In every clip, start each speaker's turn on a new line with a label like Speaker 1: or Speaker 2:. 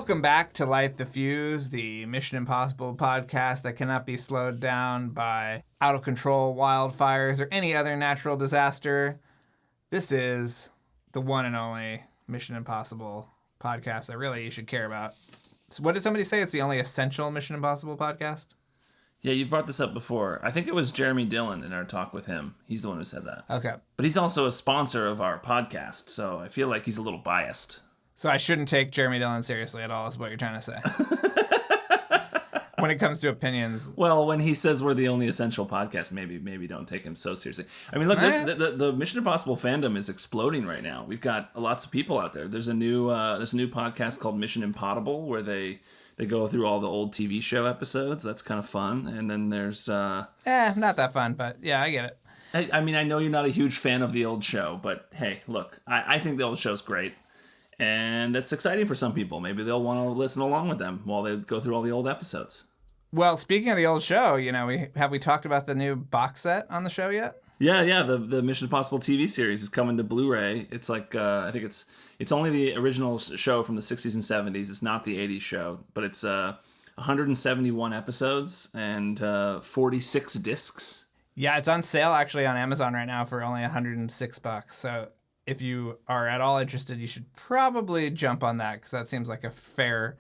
Speaker 1: Welcome back to Light the Fuse, the Mission Impossible podcast that cannot be slowed down by out-of-control wildfires or any other natural disaster. This is the one and only Mission Impossible podcast that really you should care about. So what did somebody say? It's the only essential Mission Impossible podcast?
Speaker 2: Yeah, you've brought this up before. I think it was Jeremy Dillon in our talk with him. He's the one who said that.
Speaker 1: Okay.
Speaker 2: But he's also a sponsor of our podcast, so I feel like he's a little biased.
Speaker 1: So I shouldn't take Jeremy Dillon seriously at all is what you're trying to say. When it comes to opinions.
Speaker 2: Well, when he says we're the only essential podcast, maybe don't take him so seriously. I mean, look, the Mission Impossible fandom is exploding right now. We've got lots of people out there. There's a new podcast called Mission Impotable where they go through all the old TV show episodes. That's kind of fun. And then there's
Speaker 1: not that fun, but yeah, I get it.
Speaker 2: I mean, I know you're not a huge fan of the old show, but hey, look, I think the old show's great. And it's exciting for some people. Maybe they'll want to listen along with them while they go through all the old episodes.
Speaker 1: Well, speaking of the old show, we talked about the new box set on the show yet?
Speaker 2: Yeah. The Mission Impossible TV series is coming to Blu-ray. It's like I think it's only the original show from the 60s and 70s. It's not the 80s show, but it's 171 episodes and 46 discs.
Speaker 1: Yeah, it's on sale actually on Amazon right now for only $106. So if you are at all interested, you should probably jump on that because that seems like a fair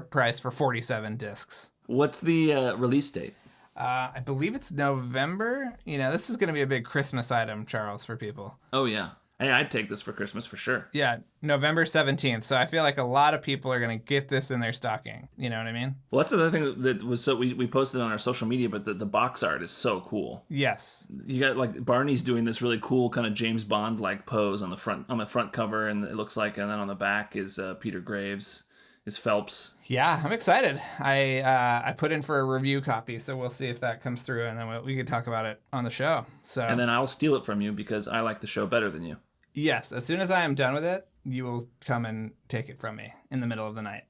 Speaker 1: price for 47 discs.
Speaker 2: What's the release date?
Speaker 1: I believe it's November. This is going to be a big Christmas item, Charles, for people.
Speaker 2: Oh, yeah. Hey, I'd take this for Christmas for sure.
Speaker 1: Yeah, November 17th. So I feel like a lot of people are going to get this in their stocking. You know what I mean?
Speaker 2: Well, that's the other thing that was so we posted on our social media, but the box art is so cool.
Speaker 1: Yes.
Speaker 2: You got like Barney's doing this really cool kind of James Bond like pose on the front cover, and it looks like, and then on the back is Peter Graves. Is Phelps.
Speaker 1: Yeah, I'm excited. I put in for a review copy, so we'll see if that comes through, and then we can talk about it on the show.
Speaker 2: And then I'll steal it from you because I like the show better than you.
Speaker 1: Yes, as soon as I am done with it, you will come and take it from me in the middle of the night.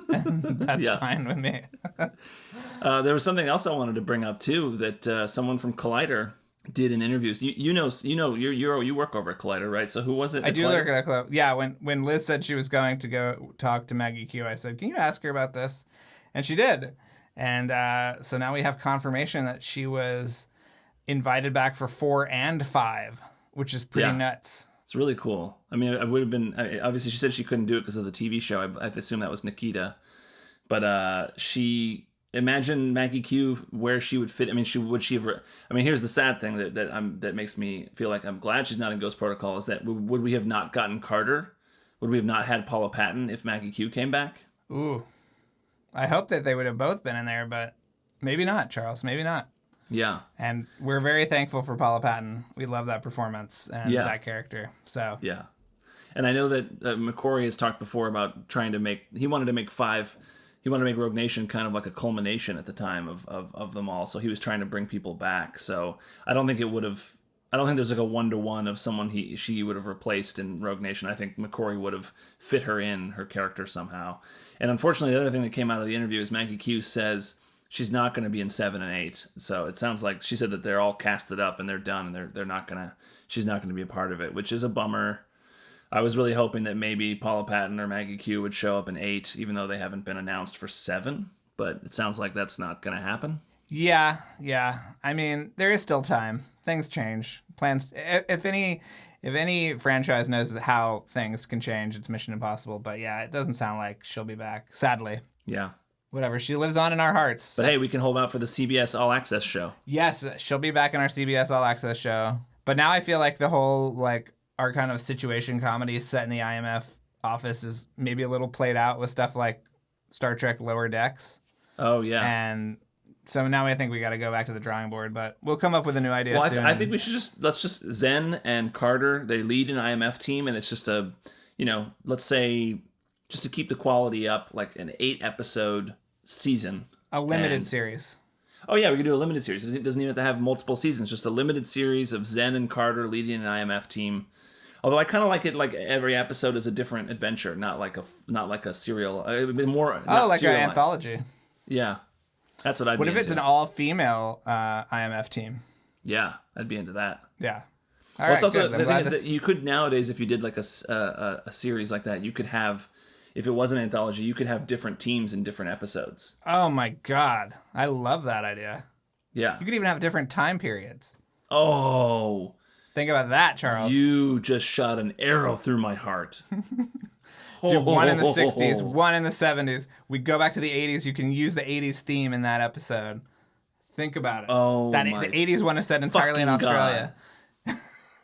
Speaker 1: That's fine with me.
Speaker 2: There was something else I wanted to bring up too that someone from Collider did in interviews. You work over at Collider, right? So who was it?
Speaker 1: I do work at Collider. Yeah, when Liz said she was going to go talk to Maggie Q, I said, "Can you ask her about this?" And she did. And so now we have confirmation that she was invited back for 4 and 5, which is pretty nuts.
Speaker 2: It's really cool. I mean, I would have been obviously she said she couldn't do it because of the TV show. I assume that was Nikita, but imagine Maggie Q where she would fit. I mean, here's the sad thing that makes me feel like I'm glad she's not in Ghost Protocol is that would we have not gotten Carter? Would we have not had Paula Patton if Maggie Q came back?
Speaker 1: Ooh, I hope that they would have both been in there, but maybe not, Charles. Maybe not.
Speaker 2: Yeah.
Speaker 1: And we're very thankful for Paula Patton. We love that performance and that character. So
Speaker 2: yeah. And I know that McQuarrie has talked before about he wanted to make Rogue Nation kind of like a culmination at the time of them all. So he was trying to bring people back. So I don't think there's like a 1-to-1 of someone she would have replaced in Rogue Nation. I think McQuarrie would have fit her in her character somehow. And unfortunately, the other thing that came out of the interview is Maggie Q says she's not going to be in 7 and 8. So it sounds like she said that they're all casted up and they're done and she's not going to be a part of it, which is a bummer. I was really hoping that maybe Paula Patton or Maggie Q would show up in 8, even though they haven't been announced for 7. But it sounds like that's not going to happen.
Speaker 1: Yeah. I mean, there is still time. Things change. Plans. If any franchise knows how things can change, it's Mission Impossible. But yeah, it doesn't sound like she'll be back. Sadly.
Speaker 2: Yeah.
Speaker 1: Whatever. She lives on in our hearts.
Speaker 2: But hey, we can hold out for the CBS All Access show.
Speaker 1: Yes, she'll be back in our CBS All Access show. But now I feel like the whole our kind of situation comedy set in the IMF office is maybe a little played out with stuff like Star Trek Lower Decks.
Speaker 2: Oh, yeah.
Speaker 1: And so now I think we got to go back to the drawing board, but we'll come up with a new idea soon.
Speaker 2: I think we should let's just Zen and Carter, they lead an IMF team, and it's just let's say, just to keep the quality up, like an 8-episode season.
Speaker 1: A limited series.
Speaker 2: Oh, yeah, we could do a limited series. It doesn't even have to have multiple seasons, just a limited series of Zen and Carter leading an IMF team. Although I kind of like it, like every episode is a different adventure, not like a serial. It would be more
Speaker 1: like an anthology.
Speaker 2: Yeah, that's what I'd.
Speaker 1: What
Speaker 2: be
Speaker 1: if it's
Speaker 2: into.
Speaker 1: an all-female IMF team?
Speaker 2: Yeah, I'd be into that.
Speaker 1: Yeah.
Speaker 2: All right, also, the thing is that you could nowadays, if you did like a series like that, you could have if it was an anthology, you could have different teams in different episodes.
Speaker 1: Oh my God. I love that idea.
Speaker 2: Yeah.
Speaker 1: You could even have different time periods.
Speaker 2: Oh,
Speaker 1: Think about that, Charles.
Speaker 2: you just shot an arrow through my heart.
Speaker 1: Do one in the 60s, one in the 70s. We go back to the 80s. You can use the 80s theme in that episode. Think about it.
Speaker 2: Oh,
Speaker 1: the
Speaker 2: my
Speaker 1: 80s one is set entirely in
Speaker 2: fucking
Speaker 1: Australia.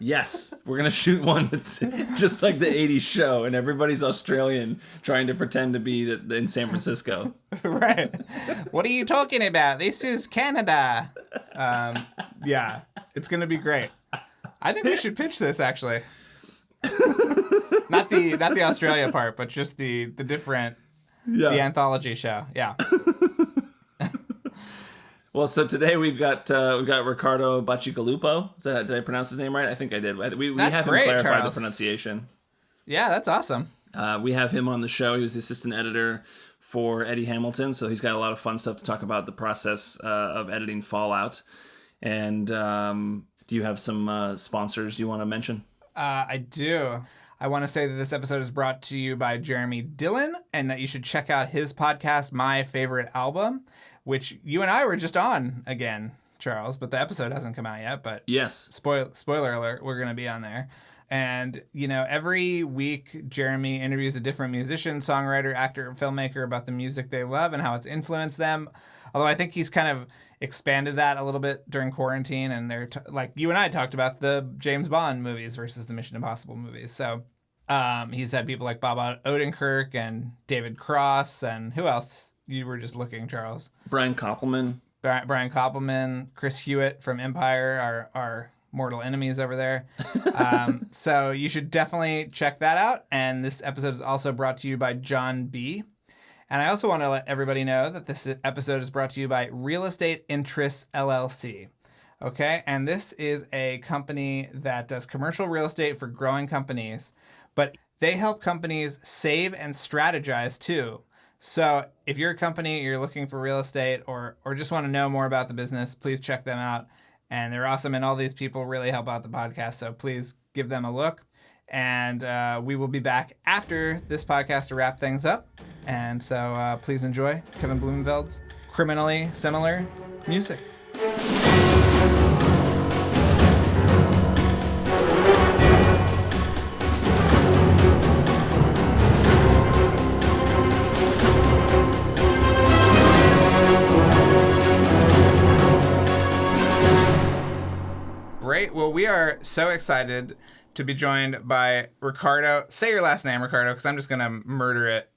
Speaker 2: Yes, we're going to shoot one that's just like the 80s show, and everybody's Australian trying to pretend to be in San Francisco.
Speaker 1: Right. What are you talking about? This is Canada. Yeah, it's going to be great. I think we should pitch this, actually. Not the Australia part, but just the different, the anthology show. Yeah.
Speaker 2: Well, so today we've got Riccardo Bacigalupo. Did I pronounce his name right? I think I did. We
Speaker 1: That's
Speaker 2: have
Speaker 1: great,
Speaker 2: him clarify
Speaker 1: Charles.
Speaker 2: the pronunciation.
Speaker 1: Yeah, that's awesome.
Speaker 2: We have him on the show. He was the assistant editor for Eddie Hamilton, so he's got a lot of fun stuff to talk about the process of editing Fallout. And do you have some sponsors you want to mention?
Speaker 1: I do. I want to say that this episode is brought to you by Jeremy Dillon, and that you should check out his podcast, My Favorite Album, which you and I were just on again, Charles, but the episode hasn't come out yet. But
Speaker 2: Yes.
Speaker 1: Spoiler alert, we're going to be on there. And, every week, Jeremy interviews a different musician, songwriter, actor, filmmaker about the music they love and how it's influenced them. Although I think he's kind of expanded that a little bit during quarantine. And they're like you and I talked about the James Bond movies versus the Mission Impossible movies. So he's had people like Bob Odenkirk and David Cross. And who else? You were just looking, Charles.
Speaker 2: Brian Koppelman.
Speaker 1: Brian Koppelman, Chris Hewitt from Empire, our mortal enemies over there. So you should definitely check that out. And this episode is also brought to you by John B. And I also want to let everybody know that this episode is brought to you by Real Estate Interests LLC. Okay, and this is a company that does commercial real estate for growing companies, but they help companies save and strategize too. So if you're a company, you're looking for real estate or just want to know more about the business, please check them out. And they're awesome, and all these people really help out the podcast, so please give them a look. And we will be back after this podcast to wrap things up. And so please enjoy Kevin Blumenfeld's criminally similar music. Great. Well, we are so excited to be joined by Riccardo. Say your last name, Riccardo, because I'm just going to murder it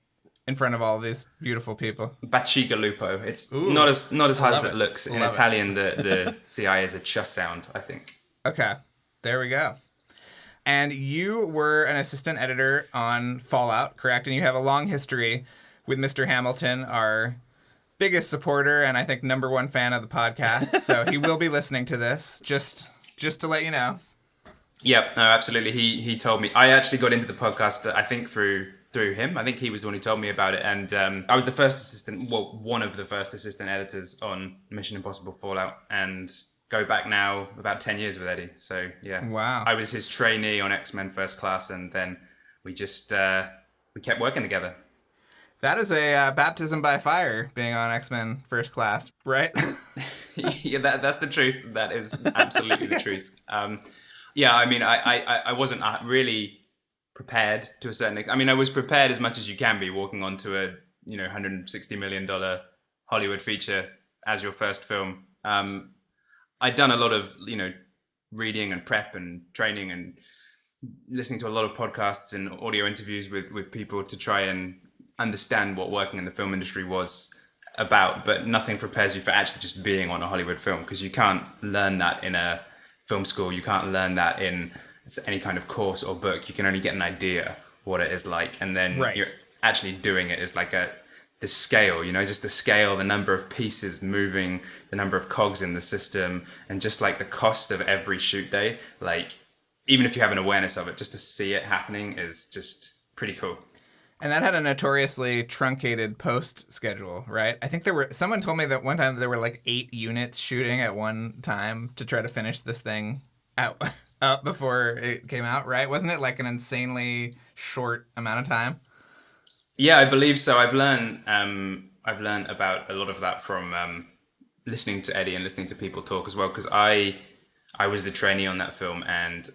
Speaker 1: in front of all these beautiful people.
Speaker 3: Bacigalupo. It's not as hard as it looks. In
Speaker 1: Love
Speaker 3: Italian, the CI is a ch sound, I think.
Speaker 1: Okay. There we go. And you were an assistant editor on Fallout, correct? And you have a long history with Mr. Hamilton, our biggest supporter and I think number one fan of the podcast. So he will be listening to this, just to let you know.
Speaker 3: Yep, no, absolutely. He told me. I actually got into the podcast, I think, through him. I think he was the one who told me about it. And I was one of the first assistant editors on Mission Impossible Fallout. And go back now about 10 years with Eddie. So, yeah.
Speaker 1: Wow.
Speaker 3: I was his trainee on X-Men First Class, and then we just we kept working together.
Speaker 1: That is a baptism by fire, being on X-Men First Class, right?
Speaker 3: Yeah, that's the truth. That is absolutely the truth. Yeah, I mean, I wasn't really prepared to a certain extent. I mean, I was prepared as much as you can be walking onto a $160 million Hollywood feature as your first film. I'd done a lot of reading and prep and training and listening to a lot of podcasts and audio interviews with people to try and understand what working in the film industry was about, but nothing prepares you for actually just being on a Hollywood film, because you can't learn that in a film school. You can't learn that in any kind of course or book. You can only get an idea what it is like, and then you're actually doing it is like the scale, just the scale, the number of pieces moving, the number of cogs in the system, and just like the cost of every shoot day. Like, even if you have an awareness of it, just to see it happening is just pretty cool.
Speaker 1: And that had a notoriously truncated post schedule, right? I think someone told me that one time there were like 8 units shooting at one time to try to finish this thing out before it came out, right? Wasn't it like an insanely short amount of time?
Speaker 3: Yeah, I believe so. I've learned about a lot of that from listening to Eddie and listening to people talk as well. Because I was the trainee on that film, and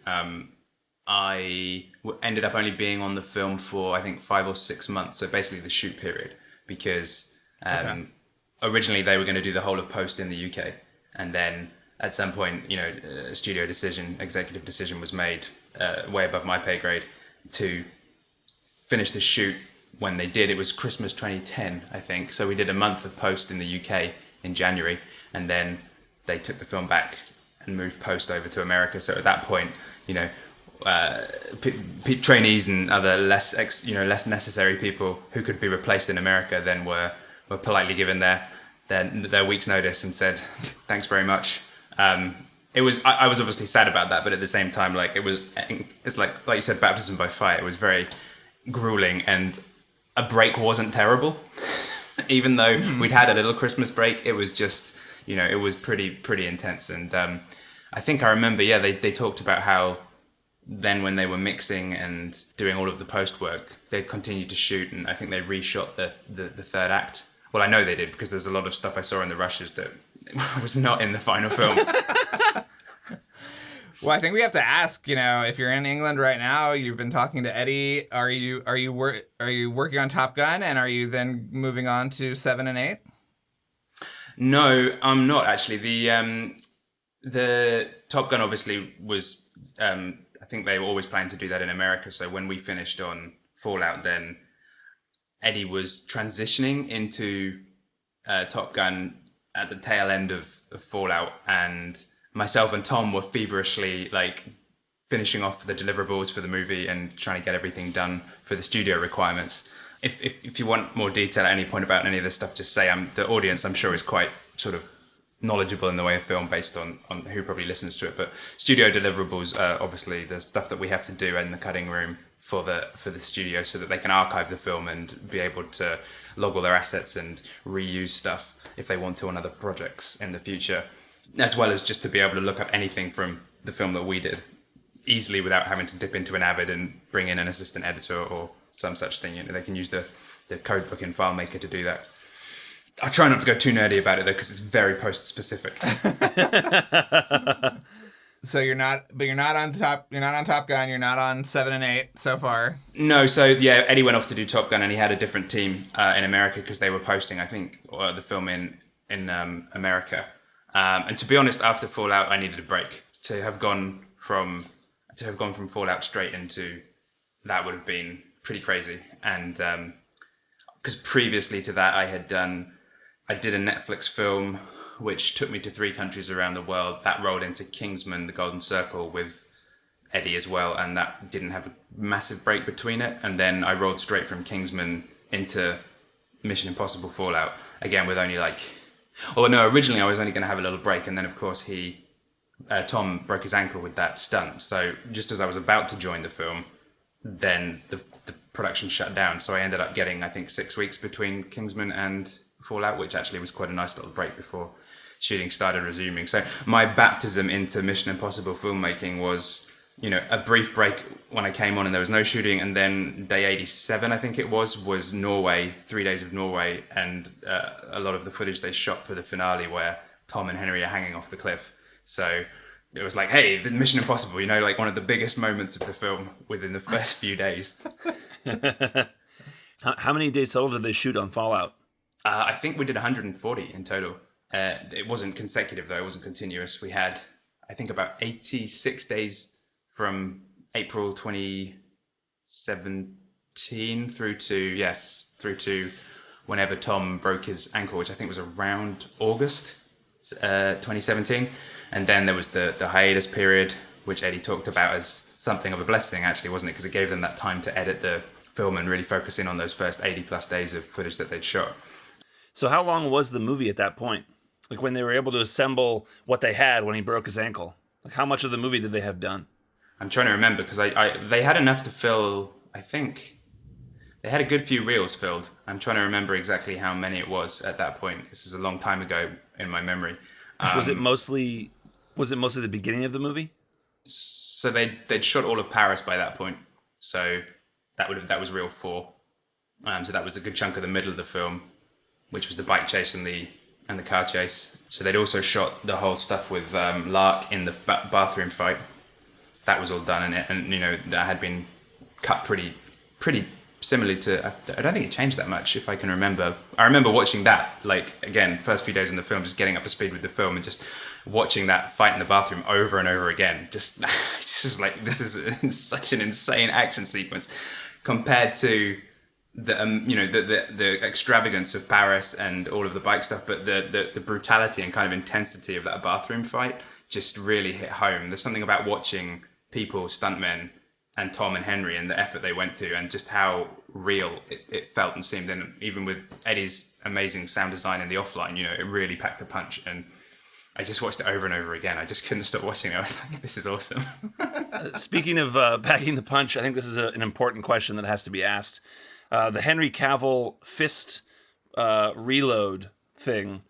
Speaker 3: ended up only being on the film for I think 5 or 6 months. So basically the shoot period, because
Speaker 1: Okay.
Speaker 3: originally they were going to do the whole of post in the UK, and then at some point, a executive decision was made, way above my pay grade, to finish the shoot. When they did, it was Christmas 2010, I think. So we did a month of post in the UK in January, and then they took the film back and moved post over to America. So at that point, trainees and other less necessary people who could be replaced in America then were politely given their week's notice and said thanks very much. It was I was obviously sad about that, but at the same time, like it's like you said, baptism by fire. It was very grueling, and a break wasn't terrible. Even though we'd had a little Christmas break, it was just it was pretty intense. And I think I remember, yeah, they talked about how then when they were mixing and doing all of the post work, they continued to shoot, and I think they reshot the third act. Well, I know they did, because there's a lot of stuff I saw in the rushes that was not in the final film.
Speaker 1: Well, I think we have to ask, if you're in England right now, you've been talking to Eddie, are you working on Top Gun, and are you then moving on to 7 and 8?
Speaker 3: No, I'm not actually. The Top Gun obviously was. I think they were always planning to do that in America. So when we finished on Fallout, then Eddie was transitioning into Top Gun at the tail end of Fallout, and myself and Tom were feverishly finishing off the deliverables for the movie and trying to get everything done for the studio requirements. If you want more detail at any point about any of this stuff, just say. The audience, I'm sure, is quite sort of knowledgeable in the way of film based on who probably listens to it. But studio deliverables are obviously the stuff that we have to do in the cutting room for the studio, so that they can archive the film and be able to log all their assets and reuse stuff if they want to on other projects in the future, as well as just to be able to look up anything from the film that we did easily without having to dip into an Avid and bring in an assistant editor or some such thing. They can use the code book in FileMaker to do that. I try not to go too nerdy about it though, because it's very post specific.
Speaker 1: So you're not on Top Gun, you're not on 7 and 8 so far.
Speaker 3: No, so yeah, Eddie went off to do Top Gun, and he had a different team in America, because they were posting, I think, the film in America. And to be honest, after Fallout, I needed a break. To have gone from Fallout straight into that would have been pretty crazy. And because previously to that, I did a Netflix film which took me to 3 countries around the world. That rolled into Kingsman, The Golden Circle, with Eddie as well, and that didn't have a massive break between it. And then I rolled straight from Kingsman into Mission Impossible Fallout, again with only originally I was only going to have a little break, and then of course Tom broke his ankle with that stunt. So just as I was about to join the film, then the production shut down. So I ended up getting, I think, 6 weeks between Kingsman and Fallout, which actually was quite a nice little break before shooting started resuming. So my baptism into Mission Impossible filmmaking was, a brief break when I came on and there was no shooting, and then day 87, I think it was Norway, 3 days of Norway, and a lot of the footage they shot for the finale where Tom and Henry are hanging off the cliff. So it was like, hey, the Mission Impossible, one of the biggest moments of the film within the first few days.
Speaker 2: How many days total did they shoot on Fallout?
Speaker 3: I think we did 140 in total. It wasn't consecutive, though. It wasn't continuous. We had, I think, about 86 days from April 2017 through to whenever Tom broke his ankle, which I think was around August 2017. And then there was the hiatus period, which Eddie talked about as something of a blessing, actually, wasn't it? Because it gave them that time to edit the film and really focus in on those first 80 plus days of footage that they'd shot.
Speaker 2: So how long was the movie at that point? Like when they were able to assemble what they had when he broke his ankle? Like how much of the movie did they have done?
Speaker 3: I'm trying to remember, because they had enough to fill, I think, they had a good few reels filled. I'm trying to remember exactly how many it was at that point. This is a long time ago in my memory.
Speaker 2: Was it mostly the beginning of the movie?
Speaker 3: So they'd shot all of Paris by that point. So that was reel 4. So that was a good chunk of the middle of the film, which was the bike chase and the car chase. So they'd also shot the whole stuff with Lark in the bathroom fight. That was all done in it, and that had been cut pretty similarly to. I don't think it changed that much, if I can remember. I remember watching that, like, again, first few days in the film, just getting up to speed with the film and just watching that fight in the bathroom over and over again. Just was like, this is such an insane action sequence compared to the extravagance of Paris and all of the bike stuff, but the brutality and kind of intensity of that bathroom fight just really hit home. There's something about watching people, stuntmen, and Tom and Henry, and the effort they went to, and just how real it felt and seemed. And even with Eddie's amazing sound design in the offline, it really packed a punch. And I just watched it over and over again. I just couldn't stop watching it. I was like, this is awesome.
Speaker 2: Speaking of packing the punch, I think this is an important question that has to be asked. The Henry Cavill fist reload thing,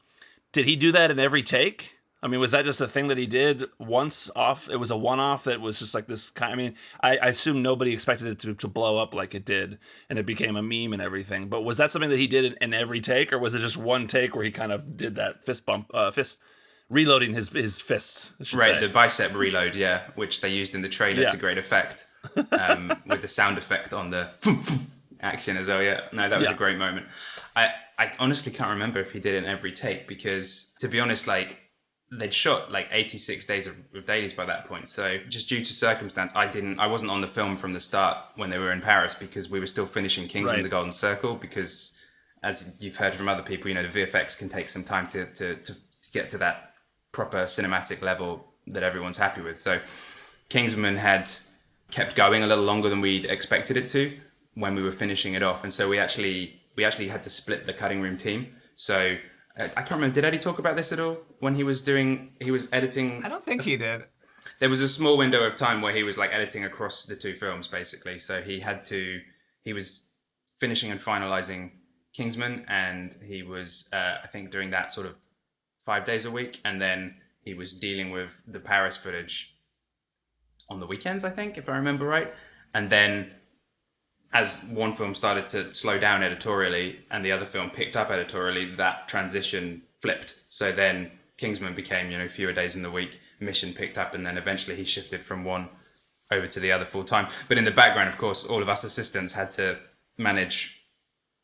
Speaker 2: did he do that in every take? I mean, was that just a thing that he did once off? It was a one-off that was just like this kind. I mean, I assume nobody expected it to blow up like it did, and it became a meme and everything. But was that something that he did in every take, or was it just one take where he kind of did that fist reloading his fists?
Speaker 3: Right, the bicep reload, yeah, which they used in the trailer to great effect, with the sound effect on the action as well. Yeah, no, that was a great moment. I honestly can't remember if he did it in every take, because, to be honest, like, they'd shot like 86 days of dailies by that point. So just due to circumstance, I wasn't on the film from the start when they were in Paris, because we were still finishing Kingsman: The Golden Circle, because, as you've heard from other people, the VFX can take some time to get to that proper cinematic level that everyone's happy with. So Kingsman had kept going a little longer than we'd expected it to when we were finishing it off. And so we actually had to split the cutting room team. So I can't remember, did Eddie talk about this at all when he was editing?
Speaker 1: I don't think he did.
Speaker 3: There was a small window of time where he was like editing across the two films, basically. So he was finishing and finalizing Kingsman, and he was, I think, doing that sort of 5 days a week. And then he was dealing with the Paris footage on the weekends, I think, if I remember right. And then as one film started to slow down editorially and the other film picked up editorially, that transition flipped. So then Kingsman became, fewer days in the week. Mission picked up, and then eventually he shifted from one over to the other full time. But in the background, of course, all of us assistants had to manage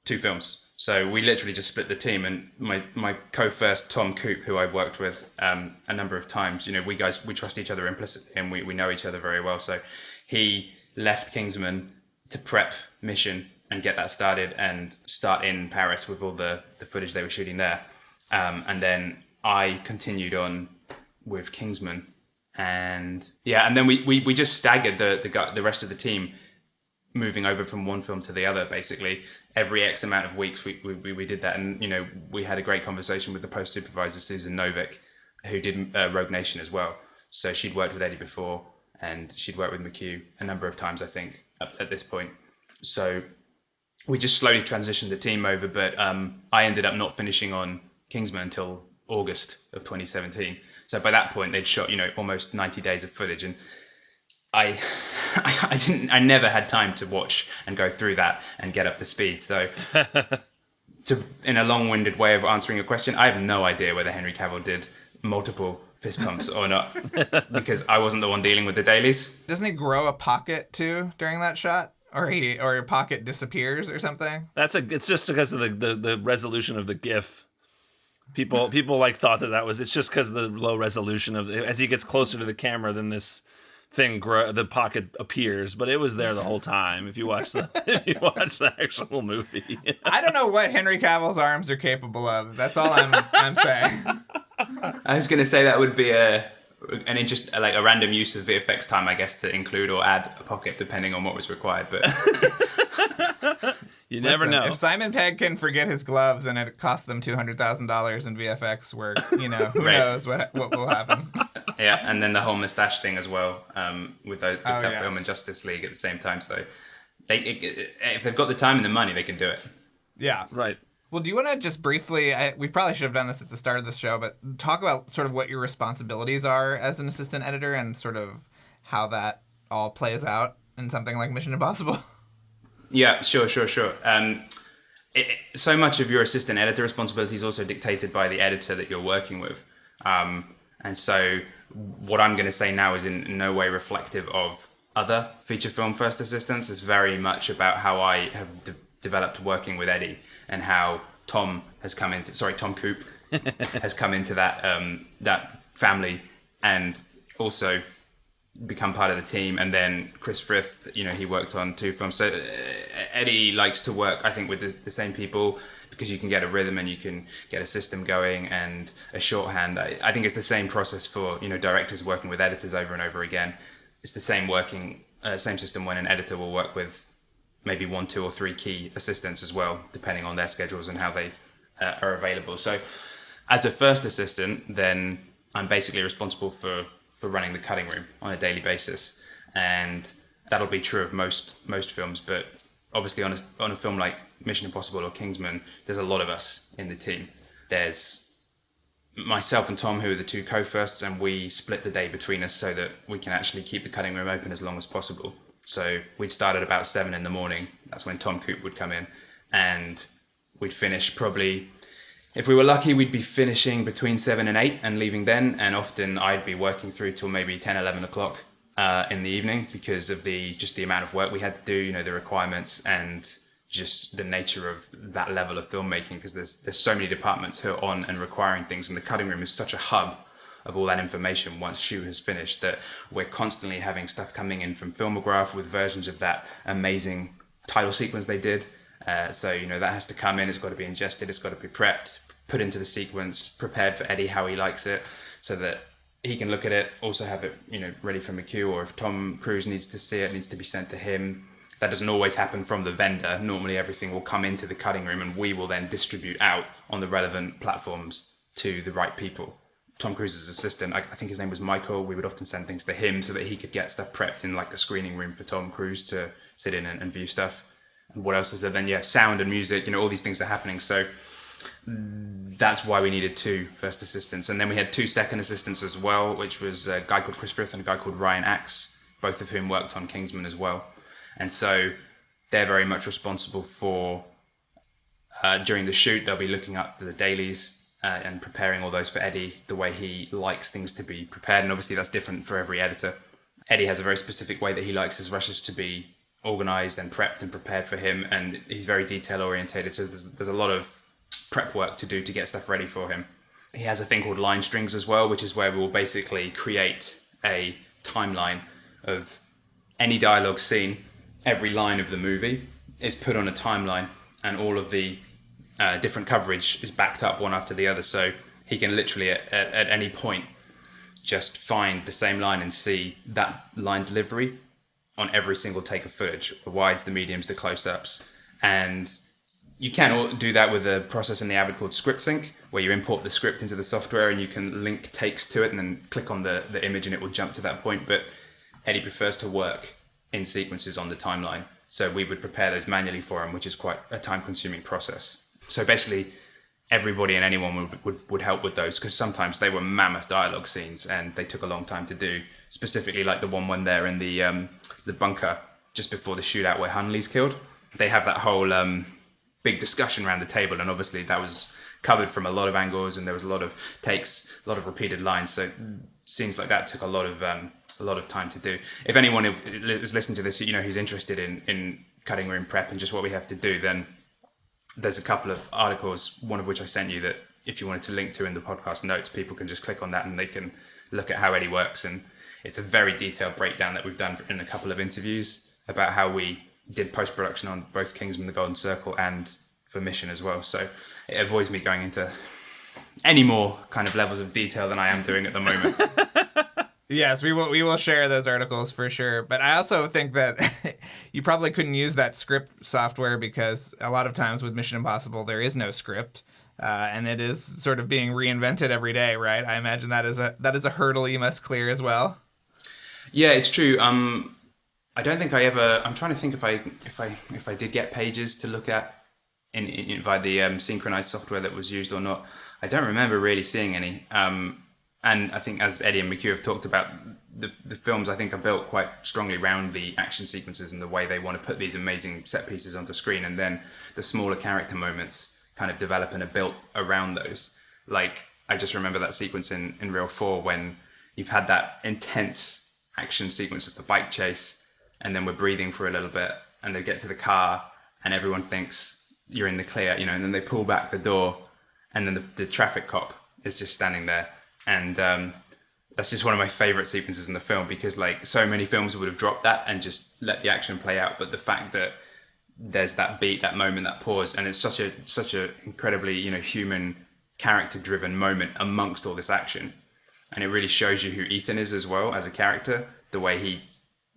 Speaker 3: two films. So we literally just split the team, and my co-first, Tom Coop, who I worked with a number of times, we trust each other implicitly, and we know each other very well. So he left Kingsman to prep Mission and get that started and start in Paris with all the footage they were shooting there. And then I continued on with Kingsman. And then we just staggered the rest of the team, moving over from one film to the other, basically. Every X amount of weeks we did that. And, we had a great conversation with the post supervisor, Susan Novick, who did Rogue Nation as well. So she'd worked with Eddie before, and she'd worked with McHugh a number of times, I think, up at this point. So we just slowly transitioned the team over, but I ended up not finishing on Kingsman until August of 2017. So by that point, they'd shot, almost 90 days of footage, and I never had time to watch and go through that and get up to speed. So in a long-winded way of answering your question, I have no idea whether Henry Cavill did multiple fist pumps or not, because I wasn't the one dealing with the dailies.
Speaker 1: Doesn't he grow a pocket too during that shot? Or your pocket disappears or something?
Speaker 2: It's just because of the resolution of the GIF. People thought that was, it's just because of the low resolution of as he gets closer to the camera, then this thing the pocket appears, but it was there the whole time. If you watch the actual movie,
Speaker 1: I don't know what Henry Cavill's arms are capable of. That's all I'm saying.
Speaker 3: I was going to say that would be an interest, like a random use of VFX time, I guess, to include or add a pocket depending on what was required. But
Speaker 2: you never know.
Speaker 1: If Simon Pegg can forget his gloves and it cost them $200,000 in VFX work, who knows what will happen.
Speaker 3: Yeah, and then the whole mustache thing as well, with that film and Justice League at the same time. So if they've got the time and the money, they can do it.
Speaker 1: Yeah,
Speaker 2: right.
Speaker 1: Well, do you want to just briefly, we probably should have done this at the start of the show, but talk about sort of what your responsibilities are as an assistant editor and sort of how that all plays out in something like Mission Impossible?
Speaker 3: Yeah, sure. so much of your assistant editor responsibility is also dictated by the editor that you're working with. And so what I'm going to say now is in no way reflective of other feature film first assistants. It's very much about how I have developed working with Eddie, and how Tom Coop has come into that family and also become part of the team. And then Chris Frith, he worked on 2 films. So Eddie likes to work, I think, with the same people, because you can get a rhythm and you can get a system going and a shorthand. I think it's the same process for directors working with editors over and over again. It's the same same system when an editor will work with maybe 1, 2, or 3 key assistants as well, depending on their schedules and how they are available. So as a first assistant, then I'm basically responsible for running the cutting room on a daily basis, and that'll be true of most films. But obviously on a film like Mission Impossible or Kingsman, there's a lot of us in the team. There's myself and Tom, who are the 2 co-firsts, and we split the day between us so that we can actually keep the cutting room open as long as possible. So we'd start at about 7 in the morning. That's when Tom Coop would come in, and we'd finish probably, if we were lucky, we'd be finishing between 7 and 8 and leaving then. And often I'd be working through till maybe 10, 11 o'clock in the evening, because of the amount of work we had to do, the requirements, and just the nature of that level of filmmaking, because there's so many departments who are on and requiring things, and the cutting room is such a hub of all that information once shoot has finished, that we're constantly having stuff coming in from Filmograph with versions of that amazing title sequence they did. So that has to come in, it's got to be ingested, it's got to be prepped, put into the sequence, prepared for Eddie how he likes it, so that he can look at it, also have it ready for McHugh, or if Tom Cruise needs to see it, needs to be sent to him. That doesn't always happen from the vendor. Normally everything will come into the cutting room, and we will then distribute out on the relevant platforms to the right people. Tom Cruise's assistant, I think his name was Michael, we would often send things to him so that he could get stuff prepped in like a screening room for Tom Cruise to sit in and view stuff. And what else is there then? Yeah, sound and music, all these things are happening. So that's why we needed 2 first assistants. And then we had 2 second assistants as well, which was a guy called Chris Frith and a guy called Ryan Axe, both of whom worked on Kingsman as well. And so they're very much responsible for, during the shoot, they'll be looking after the dailies and preparing all those for Eddie the way he likes things to be prepared. And obviously that's different for every editor. Eddie has a very specific way that he likes his rushes to be organized and prepped and prepared for him, and he's very detail orientated. So there's a lot of prep work to do to get stuff ready for him. He has a thing called line strings as well, which is where we will basically create a timeline of any dialogue scene. Every line of the movie is put on a timeline, and all of the different coverage is backed up one after the other. So he can literally at any point just find the same line and see that line delivery on every single take of footage, the wides, the mediums, the close-ups. And you can do that with a process in the Avid called Script Sync, where you import the script into the software and you can link takes to it and then click on the image and it will jump to that point. But Eddie prefers to work in sequences on the timeline. So we would prepare those manually for him, which is quite a time-consuming process. So basically, everybody and anyone would help with those, because sometimes they were mammoth dialogue scenes and they took a long time to do, specifically like the one when they're in the bunker just before the shootout where Hunley's killed. They have that whole big discussion around the table, and obviously that was covered from a lot of angles and there was a lot of takes, a lot of repeated lines. So scenes like that took a lot of time to do. If anyone is listening to this, who's interested in cutting room prep and just what we have to do, then there's a couple of articles, one of which I sent you, that if you wanted to link to in the podcast notes, people can just click on that and they can look at how Eddie works. And it's a very detailed breakdown that we've done in a couple of interviews about how we did post-production on both Kingsman, The Golden Circle, and for Mission as well. So it avoids me going into any more kind of levels of detail than I am doing at the moment.
Speaker 1: Yes, we will share those articles for sure. But I also think that you probably couldn't use that script software, because a lot of times with Mission Impossible, there is no script. And it is sort of being reinvented every day, right? I imagine that is a hurdle you must clear as well.
Speaker 3: Yeah, it's true. I don't think I ever. I'm trying to think if I did get pages to look at in via the synchronized software that was used or not. I don't remember really seeing any. And I think, as Eddie and McHugh have talked about, the films, I think, are built quite strongly around the action sequences and the way they want to put these amazing set pieces onto screen, and then the smaller character moments kind of develop and are built around those. Like, I just remember that sequence in Reel 4 when you've had that intense action sequence of the bike chase, and then we're breathing for a little bit, and they get to the car, and everyone thinks you're in the clear, you know, and then they pull back the door, and then the traffic cop is just standing there. And that's just one of my favorite sequences in the film, because like so many films would have dropped that and just let the action play out. But the fact that there's that beat, that moment, that pause, and it's such a incredibly, you know, human, character driven moment amongst all this action. And it really shows you who Ethan is as well as a character, the way he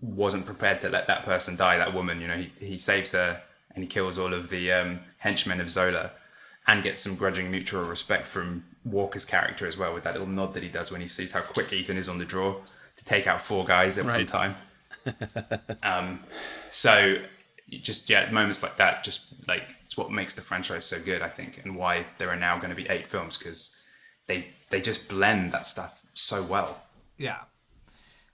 Speaker 3: wasn't prepared to let that person die, that woman, you know, he saves her and he kills all of the henchmen of Zola, and gets some grudging mutual respect from Walker's character as well, with that little nod that he does when he sees how quick Ethan is on the draw to take out 4 guys at one time. So just, yeah, moments like that, just like, it's what makes the franchise so good, I think, and why there are now going to be 8 films, because they just blend that stuff so well.
Speaker 1: Yeah.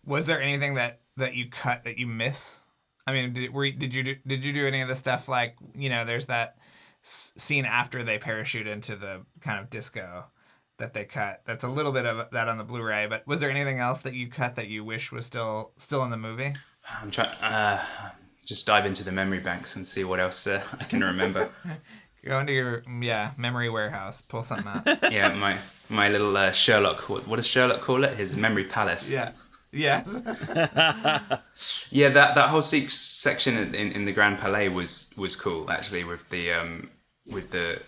Speaker 1: Was there anything that you cut that you miss? I mean, did you do any of the stuff, like, you know, there's that scene after they parachute into the kind of disco that they cut. That's a little bit of that on the Blu-ray, but was there anything else that you cut that you wish was still in the movie?
Speaker 3: I'm trying just dive into the memory banks and see what else I can remember.
Speaker 1: Go into your memory warehouse, pull something out.
Speaker 3: Yeah, my little Sherlock. What does Sherlock call it? His memory palace.
Speaker 1: Yeah. Yes.
Speaker 3: Yeah, that whole section in the Grand Palais was cool, actually, with the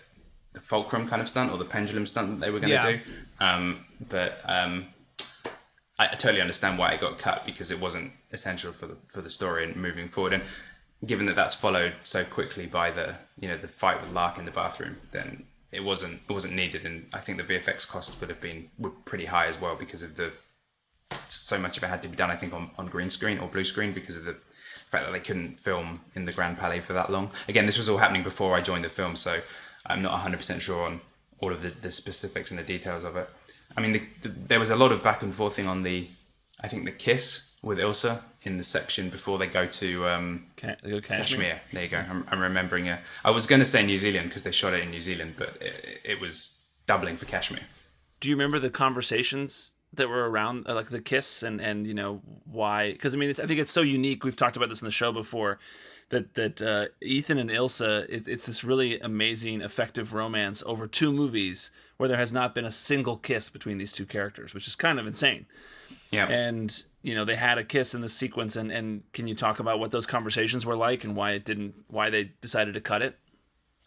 Speaker 3: fulcrum kind of stunt, or the pendulum stunt that they were going to do. But I totally understand why it got cut, because it wasn't essential for the story and moving forward. And given that that's followed so quickly by the fight with Lark in the bathroom, then it wasn't needed. And I think the VFX costs were pretty high as well, because of so much of it had to be done, I think, on green screen or blue screen, because of the fact that they couldn't film in the Grand Palais for that long. Again, this was all happening before I joined the film, so I'm not 100% sure on all of the specifics and the details of it. I mean, there was a lot of back and forthing on the kiss with Ilsa in the section before they go to Kashmir. There you go. I'm remembering it. I was going to say New Zealand because they shot it in New Zealand, but it was doubling for Kashmir.
Speaker 2: Do you remember the conversations that were around, like the kiss, and you know why? Because I mean, I think it's so unique. We've talked about this in the show before, that Ethan and Ilsa, it's this really amazing, effective romance over 2 movies where there has not been a single kiss between these 2 characters, which is kind of insane.
Speaker 3: Yeah.
Speaker 2: And you know, they had a kiss in the sequence, and can you talk about what those conversations were like and why they decided to cut it?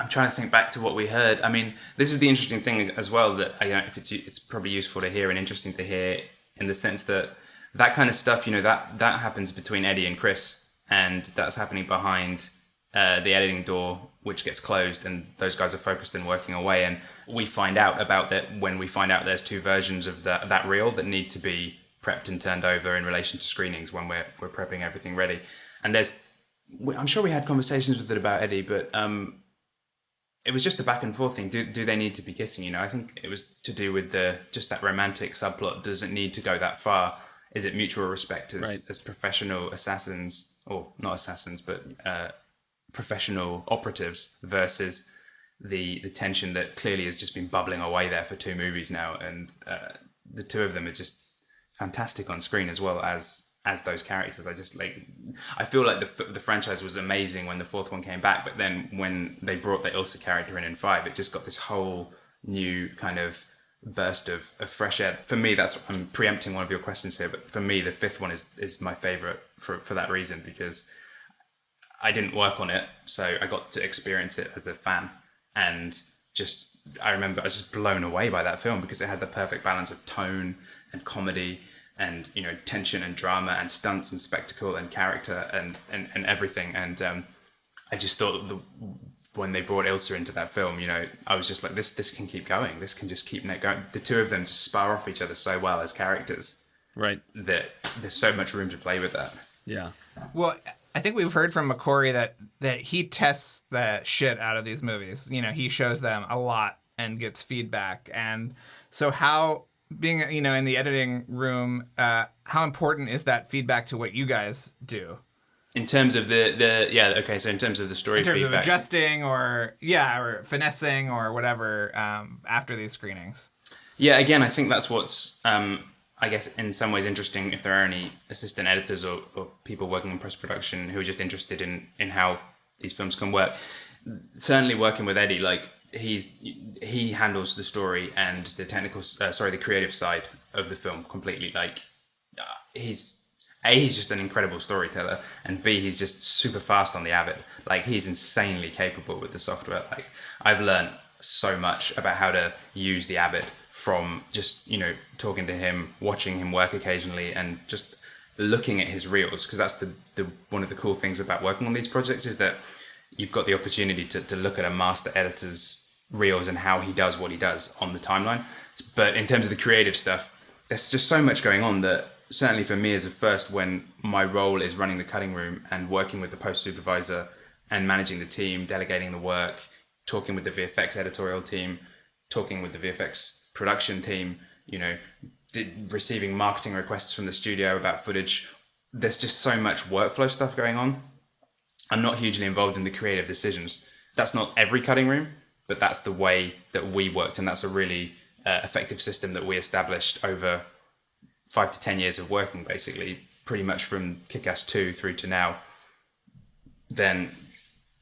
Speaker 3: I'm trying to think back to what we heard. I mean, this is the interesting thing as well, that if it's probably useful to hear and interesting to hear, in the sense that kind of stuff, you know, that happens between Eddie and Chris, and that's happening behind the editing door, which gets closed, and those guys are focused and working away. And we find out about that when we find out there's 2 versions of that reel that need to be prepped and turned over in relation to screenings when we're prepping everything ready. And I'm sure we had conversations with it about Eddie, but it was just a back and forth thing. Do they need to be kissing? You know, I think it was to do with just that romantic subplot. Does it need to go that far? Is it mutual respect as professional assassins, or not assassins, but professional operatives, versus the tension that clearly has just been bubbling away there for 2 movies now, and the 2 of them are just fantastic on screen as well as those characters. I feel like the franchise was amazing when the 4th one came back, but then when they brought the Ilsa character in 5, it just got this whole new kind of burst of fresh air. For me, I'm preempting one of your questions here, but for me, the 5th one is my favorite for that reason, because I didn't work on it, so I got to experience it as a fan, and I remember I was just blown away by that film, because it had the perfect balance of tone and comedy, and, you know, tension and drama and stunts and spectacle and character and everything. And I just thought when they brought Ilsa into that film, you know, I was just like, this can keep going. This can just keep going. The 2 of them just spar off each other so well as characters.
Speaker 2: Right.
Speaker 3: That there's so much room to play with that.
Speaker 2: Yeah.
Speaker 1: Well, I think we've heard from McQuarrie that he tests the shit out of these movies. You know, he shows them a lot and gets feedback. And so how being, in the editing room, how important is that feedback to what you guys do?
Speaker 3: In terms of so in terms of the story
Speaker 1: In terms
Speaker 3: feedback.
Speaker 1: of adjusting or finessing or whatever after these screenings.
Speaker 3: Yeah, again, I think that's what's, I guess, in some ways interesting if there are any assistant editors or people working in post-production who are just interested in how these films can work. Certainly working with Eddie, like, he handles the story and the the creative side of the film completely. Like, he's just an incredible storyteller, and B, he's just super fast on the Avid. Like, he's insanely capable with the software. Like, I've learned so much about how to use the Avid from just, talking to him, watching him work occasionally, and just looking at his reels, because that's the one of the cool things about working on these projects is that you've got the opportunity to look at a master editor's reels and how he does what he does on the timeline. But in terms of the creative stuff, there's just so much going on that certainly for me as a first, when my role is running the cutting room and working with the post supervisor and managing the team, delegating the work, talking with the VFX editorial team, talking with the VFX production team, receiving marketing requests from the studio about footage. There's just so much workflow stuff going on. I'm not hugely involved in the creative decisions. That's not every cutting room, but that's the way that we worked. And that's a really effective system that we established over 5 to 10 years of working, basically, pretty much from Kick-Ass 2 through to now. Then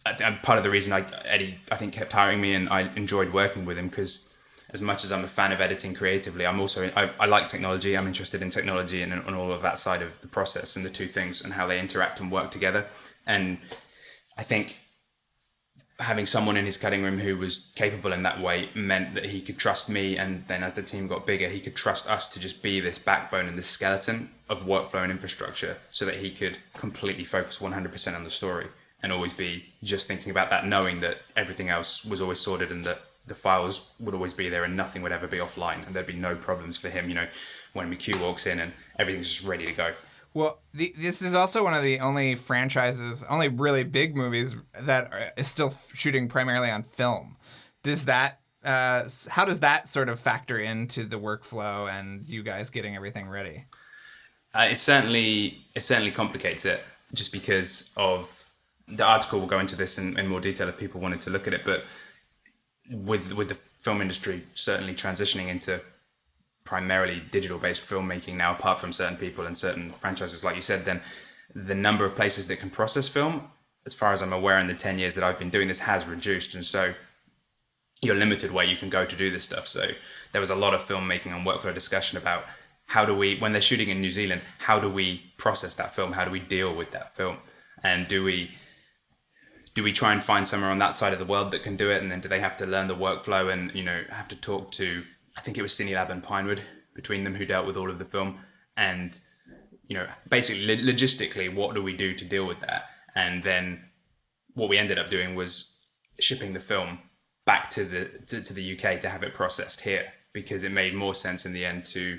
Speaker 3: part of the reason Eddie, I think, kept hiring me and I enjoyed working with him, because as much as I'm a fan of editing creatively, I'm also, I like technology. I'm interested in technology and all of that side of the process and the two things and how they interact and work together. And I think having someone in his cutting room who was capable in that way meant that he could trust me, and then as the team got bigger, he could trust us to just be this backbone and this skeleton of workflow and infrastructure, so that he could completely focus 100% on the story and always be just thinking about that, knowing that everything else was always sorted and that the files would always be there and nothing would ever be offline, and there'd be no problems for him, when McHugh walks in and everything's just ready to go.
Speaker 1: Well, this is also one of the only really big movies that is still shooting primarily on film. Does that, how does that sort of factor into the workflow and you guys getting everything ready?
Speaker 3: It certainly complicates it, just because of the article. Will go into this in more detail if people wanted to look at it, but with the film industry certainly transitioning into primarily digital-based filmmaking now, apart from certain people and certain franchises, like you said, then the number of places that can process film, as far as I'm aware, in the 10 years that I've been doing this, has reduced. And so you're limited where you can go to do this stuff. So there was a lot of filmmaking and workflow discussion about how do we, when they're shooting in New Zealand, how do we process that film? How do we deal with that film? And do we try and find somewhere on that side of the world that can do it? And then do they have to learn the workflow and, have to talk to, I think it was Cinelab and Pinewood between them who dealt with all of the film. And, basically logistically, what do we do to deal with that? And then what we ended up doing was shipping the film back to the UK to have it processed here, because it made more sense in the end to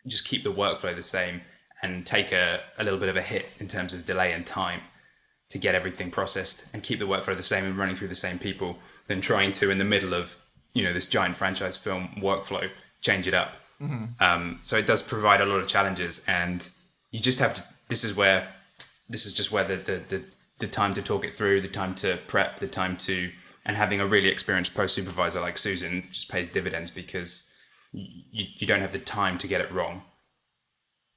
Speaker 3: just keep the workflow the same and take a little bit of a hit in terms of delay and time to get everything processed and keep the workflow the same and running through the same people, than trying to, in the middle of, this giant franchise film workflow, change it up. Mm-hmm. So it does provide a lot of challenges, and you just have to, this is just where the time to talk it through, the time to prep, and having a really experienced post supervisor like Susan just pays dividends, because you don't have the time to get it wrong.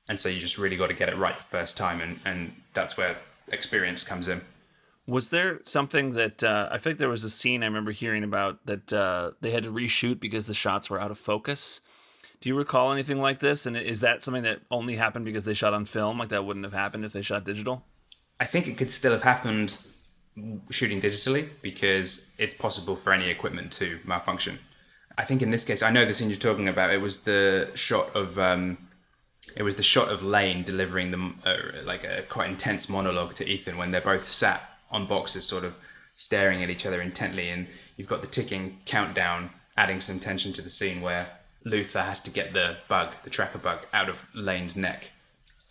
Speaker 3: And so you just really got to get it right the first time. And that's where experience comes in.
Speaker 2: Was there something that I think there was a scene I remember hearing about that they had to reshoot because the shots were out of focus? Do you recall anything like this? And is that something that only happened because they shot on film? Like, that wouldn't have happened if they shot digital?
Speaker 3: I think it could still have happened shooting digitally, because it's possible for any equipment to malfunction. I think in this case, I know the scene you're talking about. It was the shot of Lane delivering them like a quite intense monologue to Ethan when they're both sat on boxes, sort of staring at each other intently, and you've got the ticking countdown adding some tension to the scene where Luther has to get the tracker bug out of Lane's neck,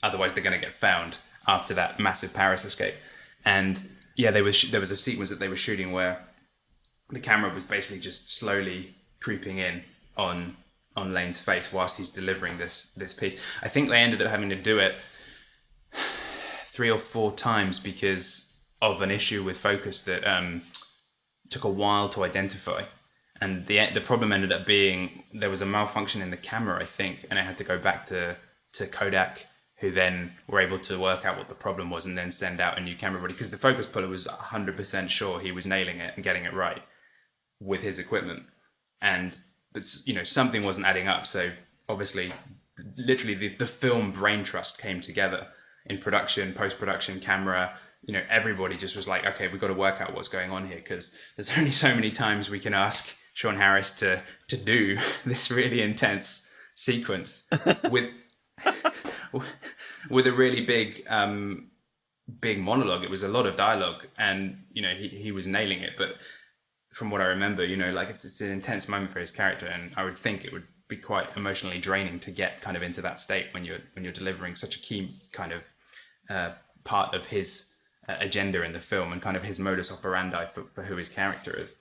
Speaker 3: otherwise they're going to get found after that massive Paris escape. And yeah, there was a sequence that they were shooting where the camera was basically just slowly creeping in on on Lane's face whilst he's delivering this piece. I think they ended up having to do it 3 or 4 times because of an issue with focus that took a while to identify. And the problem ended up being there was a malfunction in the camera, I think, and it had to go back to Kodak, who then were able to work out what the problem was and then send out a new camera body, because the focus puller was 100% sure he was nailing it and getting it right with his equipment. But something wasn't adding up. So obviously, literally the film brain trust came together in production, post-production, camera. Everybody just was like, okay, we've got to work out what's going on here, because there's only so many times we can ask Sean Harris to do this really intense sequence with a really big monologue. It was a lot of dialogue, and he was nailing it. But from what I remember, it's an intense moment for his character, and I would think it would be quite emotionally draining to get kind of into that state when you're delivering such a key kind of part of his agenda in the film and kind of his modus operandi for who his character is.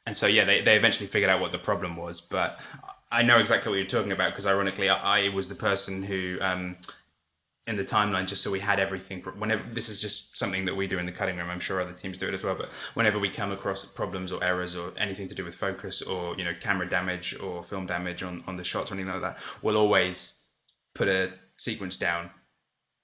Speaker 3: And so they eventually figured out what the problem was. But I know exactly what you're talking about, because ironically I was the person who in the timeline, just so we had everything for whenever. This is just something that we do in the cutting room. I'm sure other teams do it as well. But whenever we come across problems or errors or anything to do with focus or camera damage or film damage on the shots or anything like that, we'll always put a sequence down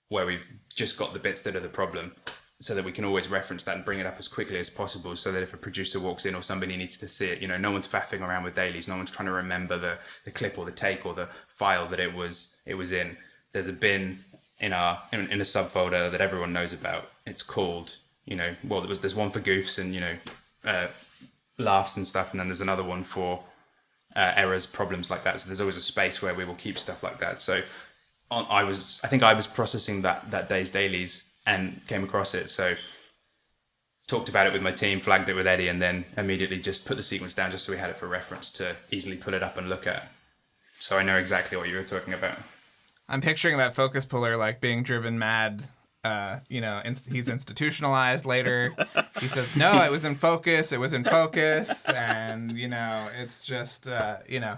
Speaker 3: where we've just got the bits that are the problem, so that we can always reference that and bring it up as quickly as possible, so that if a producer walks in or somebody needs to see it, no one's faffing around with dailies, no one's trying to remember the clip or the take or the file that it was in. There's a bin in a subfolder that everyone knows about. It's called, there's one for goofs and laughs and stuff, and then there's another one for errors, problems like that. So there's always a space where we will keep stuff like that. So I think I was processing that day's dailies and came across it. So talked about it with my team, flagged it with Eddie, and then immediately just put the sequence down just so we had it for reference to easily pull it up and look at. So I know exactly what you were talking about.
Speaker 1: I'm picturing that focus puller like being driven mad. He's institutionalized later. He says, no, it was in focus. And, it's just,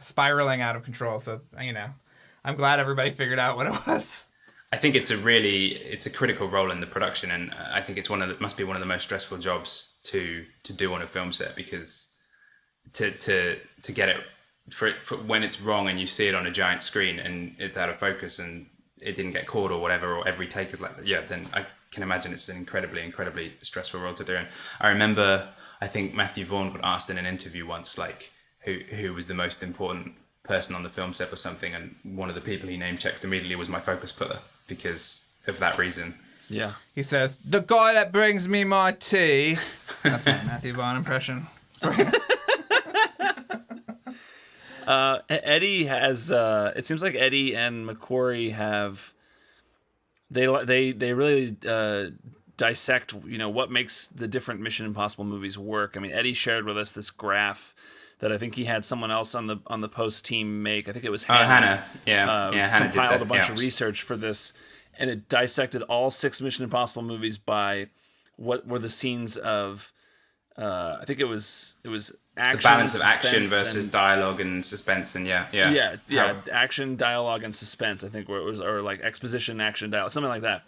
Speaker 1: spiraling out of control. So, I'm glad everybody figured out what it was.
Speaker 3: I think it's a critical role in the production, and I think it's must be one of the most stressful jobs to do on a film set, because to get it for when it's wrong and you see it on a giant screen and it's out of focus and it didn't get caught or whatever, or every take is like that, then I can imagine it's an incredibly stressful role to do. And I remember, I think Matthew Vaughn got asked in an interview once, like who was the most important person on the film set or something, and one of the people he name checked immediately was my focus puller, because of that reason.
Speaker 2: Yeah.
Speaker 1: He says, the guy that brings me my tea. That's my Matthew Vaughn impression.
Speaker 2: Eddie has. It seems like Eddie and McQuarrie have. They really dissect what makes the different Mission Impossible movies work. I mean, Eddie shared with us this graph that I think he had someone else on the post team make. I think it was Hannah.
Speaker 3: Hannah. Hannah
Speaker 2: compiled
Speaker 3: did that.
Speaker 2: a bunch of research for this, and it dissected all 6 Mission Impossible movies by what were the scenes of. I think it was action,
Speaker 3: the balance of action
Speaker 2: suspense,
Speaker 3: versus dialogue and suspense, and
Speaker 2: action, dialogue, and suspense. I think where it was, or like exposition, action, dialogue, something like that.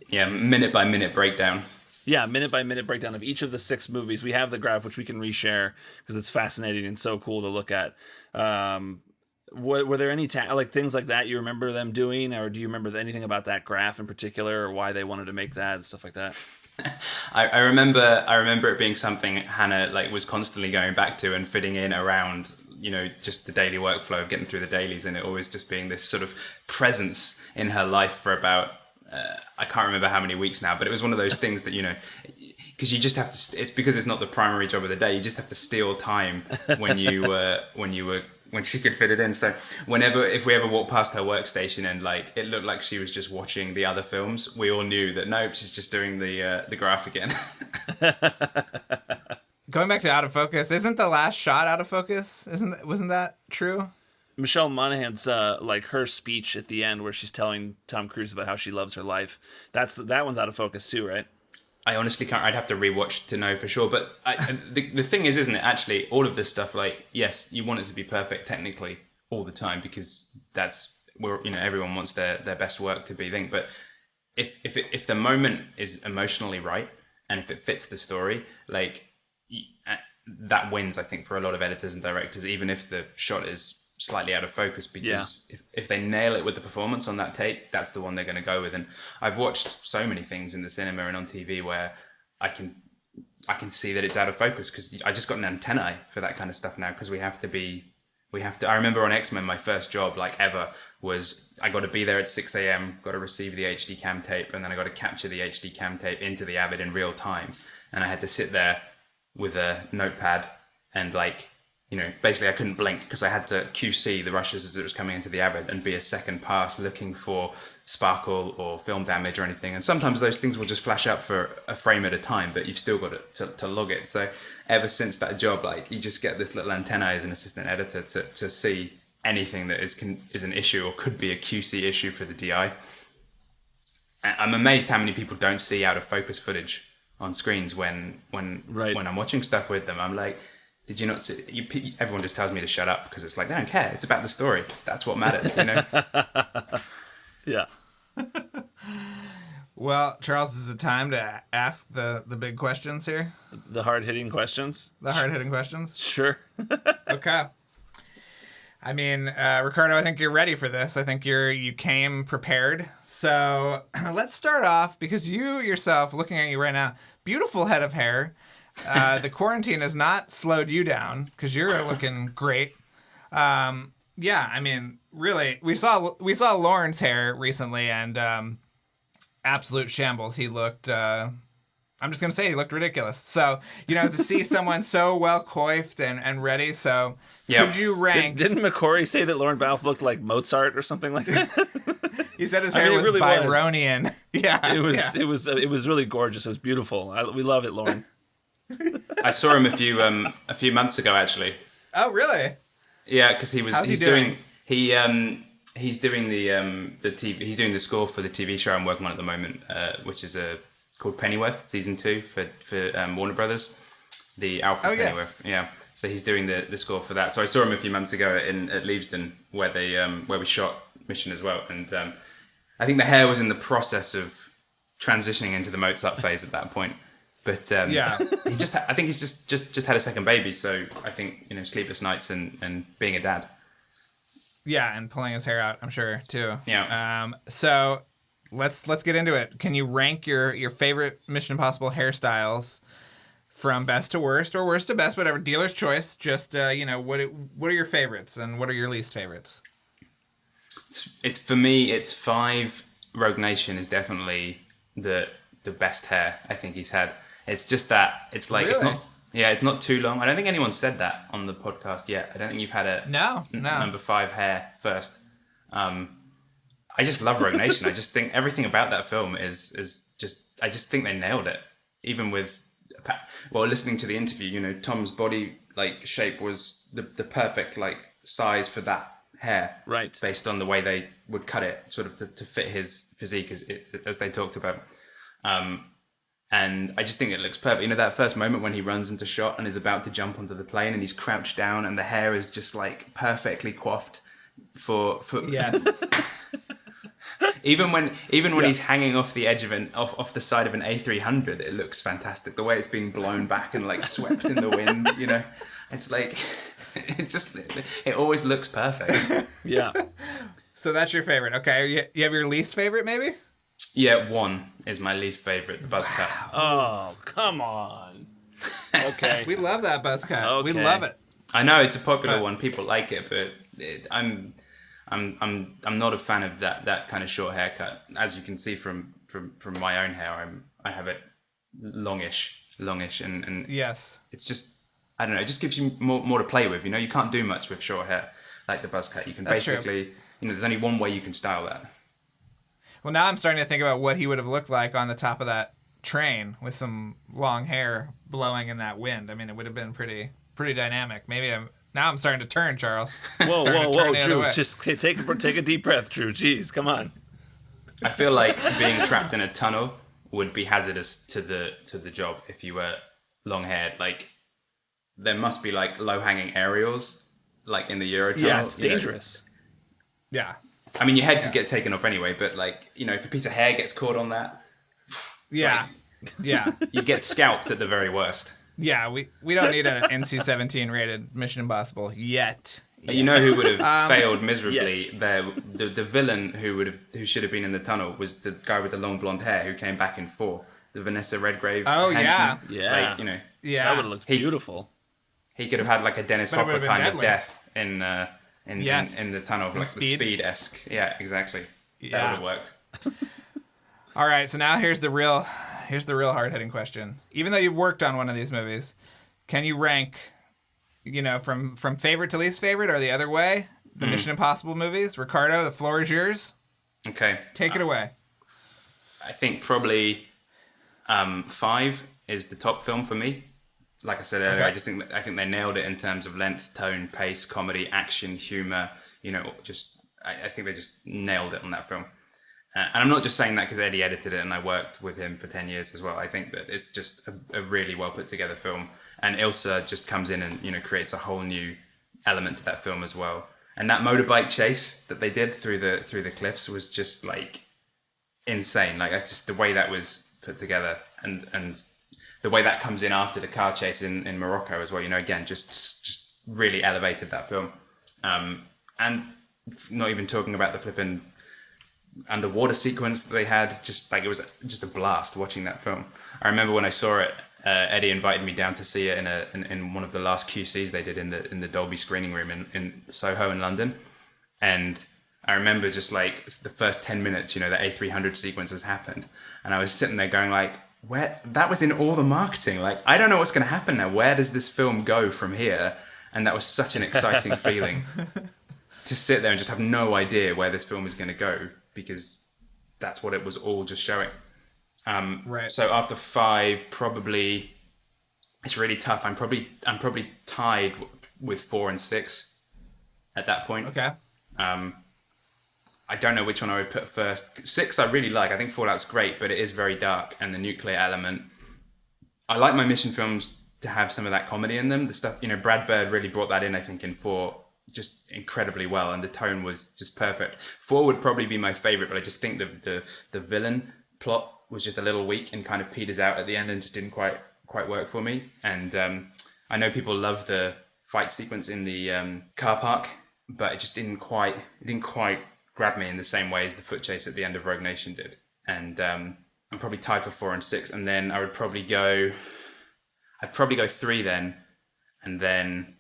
Speaker 3: Minute by minute breakdown.
Speaker 2: Yeah, minute by minute breakdown of each of the 6 movies. We have the graph, which we can reshare because it's fascinating and so cool to look at. Were there any things like that you remember them doing, or do you remember anything about that graph in particular, or why they wanted to make that and stuff like that?
Speaker 3: I remember it being something Hannah was constantly going back to and fitting in around just the daily workflow of getting through the dailies, and it always just being this sort of presence in her life for about I can't remember how many weeks now, but it was one of those things that because you just have to. It's because it's not the primary job of the day. You just have to steal time when she could fit it in. So if we ever walked past her workstation and it looked like she was just watching the other films, we all knew that nope, she's just doing the graph again.
Speaker 1: Going back to out of focus, isn't the last shot out of focus? Wasn't that true?
Speaker 2: Michelle Monaghan's her speech at the end where she's telling Tom Cruise about how she loves her life. That one's out of focus too, right?
Speaker 3: I honestly can't. I'd have to rewatch to know for sure. But the thing is, isn't it? Actually, all of this stuff, like, yes, you want it to be perfect technically all the time because that's where everyone wants their best work to be thing. But if the moment is emotionally right and if it fits the story, like that wins, I think, for a lot of editors and directors, even if the shot is slightly out of focus, because if they nail it with the performance on that take, that's the one they're going to go with. And I've watched so many things in the cinema and on TV where I can see that it's out of focus because I just got an antennae for that kind of stuff now, because we have to. I remember on X-Men, my first job like ever was I got to be there at 6 a.m, got to receive the HD cam tape, and then I got to capture the HD cam tape into the Avid in real time, and I had to sit there with a notepad and basically I couldn't blink because I had to QC the rushes as it was coming into the Avid and be a second pass looking for sparkle or film damage or anything. And sometimes those things will just flash up for a frame at a time, but you've still got to log it. So ever since that job, you just get this little antenna as an assistant editor to see anything that is an issue or could be a QC issue for the DI. I'm amazed how many people don't see out of focus footage on screens when I'm watching stuff with them. I'm like, did you not see? Everyone just tells me to shut up because it's like they don't care. It's about the story. That's what matters,
Speaker 2: Yeah.
Speaker 1: Well, Charles, is it time to ask the big questions here?
Speaker 2: The hard-hitting questions?
Speaker 1: The hard-hitting questions?
Speaker 2: Sure.
Speaker 1: Okay. I mean, Riccardo, I think you're ready for this. I think you came prepared. So let's start off, because you yourself, looking at you right now, beautiful head of hair. The quarantine has not slowed you down because you're looking great. Yeah, I mean, really, we saw Lauren's hair recently, and absolute shambles. He looked. I'm just gonna say he looked ridiculous. So to see someone so well coiffed and ready. So could you rank?
Speaker 2: Didn't McCory say that Lauren Balfe looked like Mozart or something like that?
Speaker 1: He said his hair was really Byronian. Yeah,
Speaker 2: it was really gorgeous. It was beautiful. We love it, Lauren.
Speaker 3: I saw him a few months ago, actually.
Speaker 1: Oh, really?
Speaker 3: Yeah, because he's
Speaker 1: doing?
Speaker 3: He's doing the TV. He's doing the score for the TV show I'm working on at the moment, which is called Pennyworth season 2 for Warner Brothers. The Alfred Pennyworth. Yes. Yeah. So he's doing the score for that. So I saw him a few months ago at Leavesden, where we shot Mission as well, and I think the hair was in the process of transitioning into the Mozart phase at that point. But I think he's just had a second baby, so I think sleepless nights and being a dad.
Speaker 1: Yeah, and pulling his hair out, I'm sure too.
Speaker 3: Yeah.
Speaker 1: So let's get into it. Can you rank your favorite Mission Impossible hairstyles from best to worst, or worst to best, whatever, dealer's choice? Just what are your favorites and what are your least favorites?
Speaker 3: It's for me. It's 5. Rogue Nation is definitely the best hair I think he's had. It's just that it's like
Speaker 1: really?
Speaker 3: it's not too long. I don't think anyone said that on the podcast yet. I don't think you've had a number 5 hair first. I just love Rogue Nation. I just think everything about that film is just, I just think they nailed it. Even with, listening to the interview, Tom's body shape was the perfect size for that hair,
Speaker 2: right? Based
Speaker 3: on the way they would cut it, sort of to fit his physique as they talked about. And I just think it looks perfect. That first moment when he runs into shot and is about to jump onto the plane and he's crouched down and the hair is just perfectly coiffed for
Speaker 1: yes.
Speaker 3: Even when he's hanging off the edge of off the side of an A300, it looks fantastic. The way it's being blown back and swept in the wind, it's it always looks perfect.
Speaker 2: Yeah.
Speaker 1: So that's your favorite. Okay, you have your least favorite, maybe?
Speaker 3: Yeah, 1 is my least favorite, the Buzzcut.
Speaker 2: Oh, come on. Okay.
Speaker 1: We love that Buzzcut. Okay. We love it.
Speaker 3: I know it's a popular one. People like it, but I'm not a fan of that kind of short haircut. As you can see from my own hair, I have it longish, and
Speaker 1: yes,
Speaker 3: it's just, I don't know. It just gives you more to play with. You can't do much with short hair like the Buzzcut. You can basically, there's only one way you can style that.
Speaker 1: Well, now I'm starting to think about what he would have looked like on the top of that train with some long hair blowing in that wind. I mean, it would have been pretty dynamic. Now I'm starting to turn, Charles.
Speaker 2: Whoa, Drew! Just take a deep breath, Drew. Jeez, come on.
Speaker 3: I feel like being trapped in a tunnel would be hazardous to the job if you were long haired. Like there must be like low hanging aerials like in the Eurotunnel.
Speaker 2: Yeah, it's dangerous.
Speaker 1: Yeah.
Speaker 3: I mean, your head could get taken off anyway, but like, you know, if a piece of hair gets caught on that,
Speaker 1: Yeah. Yeah.
Speaker 3: you get scalped at the very worst.
Speaker 1: Yeah, we don't need an NC-17 rated Mission Impossible yet.
Speaker 3: You know who would have failed miserably?
Speaker 2: Yet.
Speaker 3: The villain who should have been in the tunnel was the guy with the long blonde hair who came back in 4. The Vanessa Redgrave.
Speaker 1: Oh,
Speaker 3: henchman.
Speaker 2: Yeah.
Speaker 3: Like, you know,
Speaker 1: Yeah.
Speaker 2: That would have looked beautiful.
Speaker 3: he could have had like a Dennis
Speaker 1: But it would
Speaker 3: Hopper
Speaker 1: have been
Speaker 3: kind of
Speaker 1: deadly.
Speaker 3: death in the tunnel,
Speaker 1: In
Speaker 3: like
Speaker 1: Speed.
Speaker 3: the Speed-esque. Yeah, exactly.
Speaker 1: Yeah.
Speaker 3: That would have worked.
Speaker 1: All right, so now here's the real hard-hitting question. Even though you've worked on one of these movies, can you rank, you know, from favorite to least favorite or the other way, the Mission Impossible movies? Ricardo, the floor is yours.
Speaker 3: Okay.
Speaker 1: Take it away.
Speaker 3: I think probably 5 is the top film for me. Like I said earlier,
Speaker 1: Okay.
Speaker 3: I think they nailed it in terms of length, tone, pace, comedy, action, humor. You know, I think they just nailed it on that film. And I'm not just saying that because Eddie edited it and I worked with him for 10 years as well. I think that it's just a really well put together film. And Ilsa just comes in and, you know, creates a whole new element to that film as well. And that motorbike chase that they did through the cliffs was just like insane. Like just the way that was put together and the way that comes in after the car chase in Morocco as well, you know, again, just really elevated that film. And not even talking about the flipping underwater sequence that they had, just like it was just a blast watching that film. I remember when I saw it, Eddie invited me down to see it in one of the last QCs they did in the Dolby screening room in Soho in London. And I remember just like the first 10 minutes, you know, the A300 sequence has happened. And I was sitting there going like, where that was in all the marketing. Like, I don't know what's going to happen now. Where does this film go from here? And that was such an exciting feeling to sit there and just have no idea where this film is going to go, because that's what it was all just showing.
Speaker 1: Right.
Speaker 3: So after 5, probably it's really tough. I'm probably tied with 4 and 6 at that point.
Speaker 1: Okay.
Speaker 3: I don't know which one I would put first. 6 I really like. I think Fallout's great, but it is very dark, and the nuclear element. I like my mission films to have some of that comedy in them. The stuff, you know, Brad Bird really brought that in, I think, in 4 just incredibly well, and the tone was just perfect. 4 would probably be my favorite, but I just think the villain plot was just a little weak and kind of peters out at the end and just didn't quite work for me. And I know people love the fight sequence in the car park, but it just didn't quite grab me in the same way as the foot chase at the end of Rogue Nation did. And I'm probably tied for 4 and 6, and then I'd probably go 3 then, and then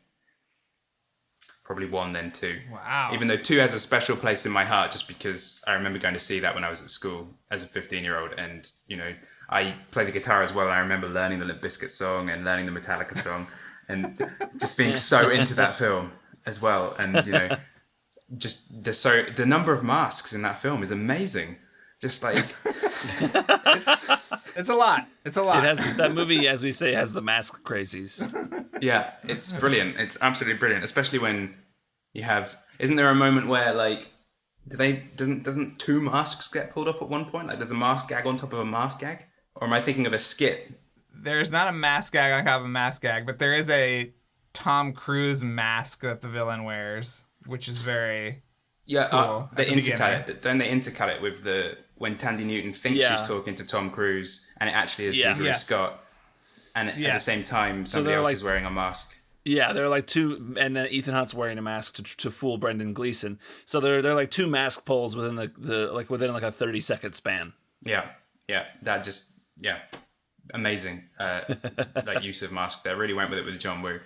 Speaker 3: probably 1, then 2.
Speaker 1: Wow.
Speaker 3: Even though 2 has a special place in my heart, just because I remember going to see that when I was at school as a 15-year-old, and you know, I play the guitar as well, and I remember learning the Limp Bizkit song and learning the Metallica song, and just being so into that film as well. And you know, just the number of masks in that film is amazing. Just like
Speaker 1: it's a lot. It's a lot.
Speaker 2: It has that movie, as we say, has the mask crazies.
Speaker 3: Yeah, it's brilliant. It's absolutely brilliant, especially when you have. Isn't there a moment where like, doesn't 2 masks get pulled off at one point? Like, there's a mask gag on top of a mask gag, or am I thinking of a skit?
Speaker 1: There's not a mask gag on top of a mask gag, but there is a Tom Cruise mask that the villain wears, which is very cool.
Speaker 3: They intercut it. Don't they intercut it with when Tandy Newton thinks she's talking to Tom Cruise, and it actually is Douglas Scott, and at the same time somebody else is wearing a mask.
Speaker 2: Yeah, there are like 2, and then Ethan Hunt's wearing a mask to fool Brendan Gleeson. So there are like 2 mask pulls within within a 30-second span.
Speaker 3: Yeah, that just amazing. That use of masks there, really went with it with John Woo.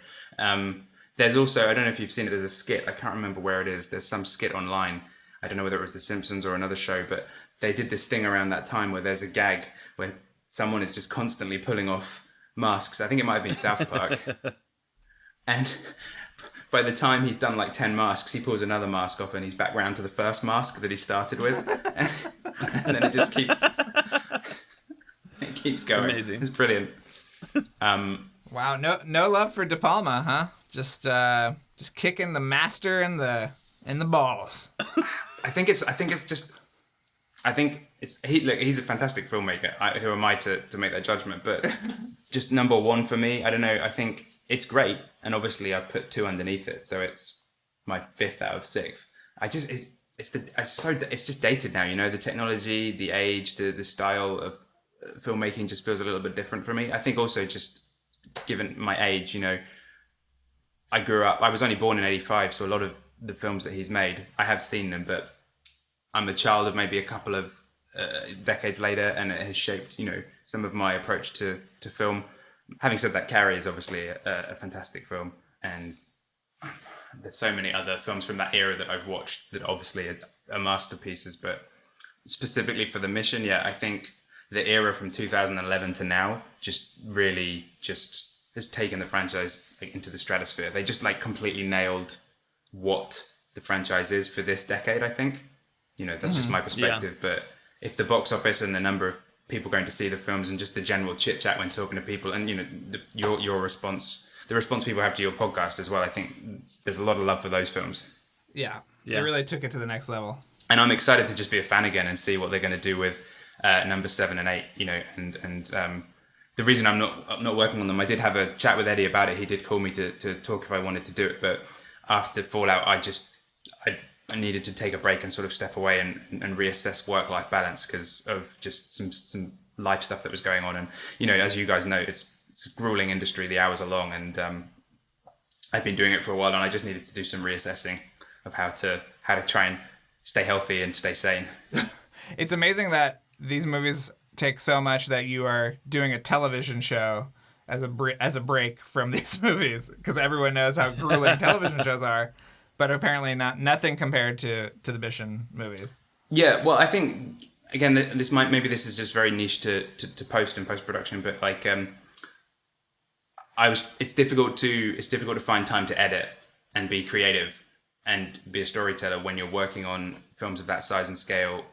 Speaker 3: There's also, I don't know if you've seen it, there's a skit, I can't remember where it is. There's some skit online. I don't know whether it was The Simpsons or another show, but they did this thing around that time where there's a gag where someone is just constantly pulling off masks. I think it might have been South Park. And by the time he's done like 10 masks, he pulls another mask off and he's back round to the first mask that he started with. And then it just keeps going.
Speaker 2: Amazing.
Speaker 3: It's brilliant.
Speaker 1: Wow, no love for De Palma, huh? Just kicking the master in the balls.
Speaker 3: I think he's a fantastic filmmaker. Who am I to make that judgment? But just number one for me, I don't know. I think it's great, and obviously I've put 2 underneath it, so it's my 5th out of 6. It's just dated now. You know, the technology, the age, the style of filmmaking just feels a little bit different for me. I think also just given my age, you know, I was only born in 85, so a lot of the films that he's made, I have seen them, but I'm a child of maybe a couple of decades later, and it has shaped, you know, some of my approach to film. Having said that, Carrie is obviously a fantastic film, and there's so many other films from that era that I've watched that obviously are masterpieces, but specifically for The Mission, yeah, I think the era from 2011 to now just really just has taken the franchise like, into the stratosphere. They just like completely nailed what the franchise is for this decade, I think. You know, that's just my perspective. Yeah. But if the box office and the number of people going to see the films and just the general chit chat when talking to people, and you know, your response, the response people have to your podcast as well, I think there's a lot of love for those films.
Speaker 1: Yeah. It really took it to the next level.
Speaker 3: And I'm excited to just be a fan again and see what they're going to do with number 7 and 8. You know, and the reason I'm not working on them, I did have a chat with Eddie about it. He did call me to talk if I wanted to do it, but after Fallout, I needed to take a break and sort of step away and reassess work-life balance because of just some life stuff that was going on. And, you know, as you guys know, it's a grueling industry. The hours are long, and I've been doing it for a while, and I just needed to do some reassessing of how to try and stay healthy and stay sane.
Speaker 1: It's amazing that these movies take so much that you are doing a television show as a break from these movies, because everyone knows how grueling television shows are. But apparently nothing compared to the Mission movies. Yeah, well, I think again this is just very niche to post-production, but like it's difficult to find time to edit and be creative and be a storyteller when you're working on films of that size and scale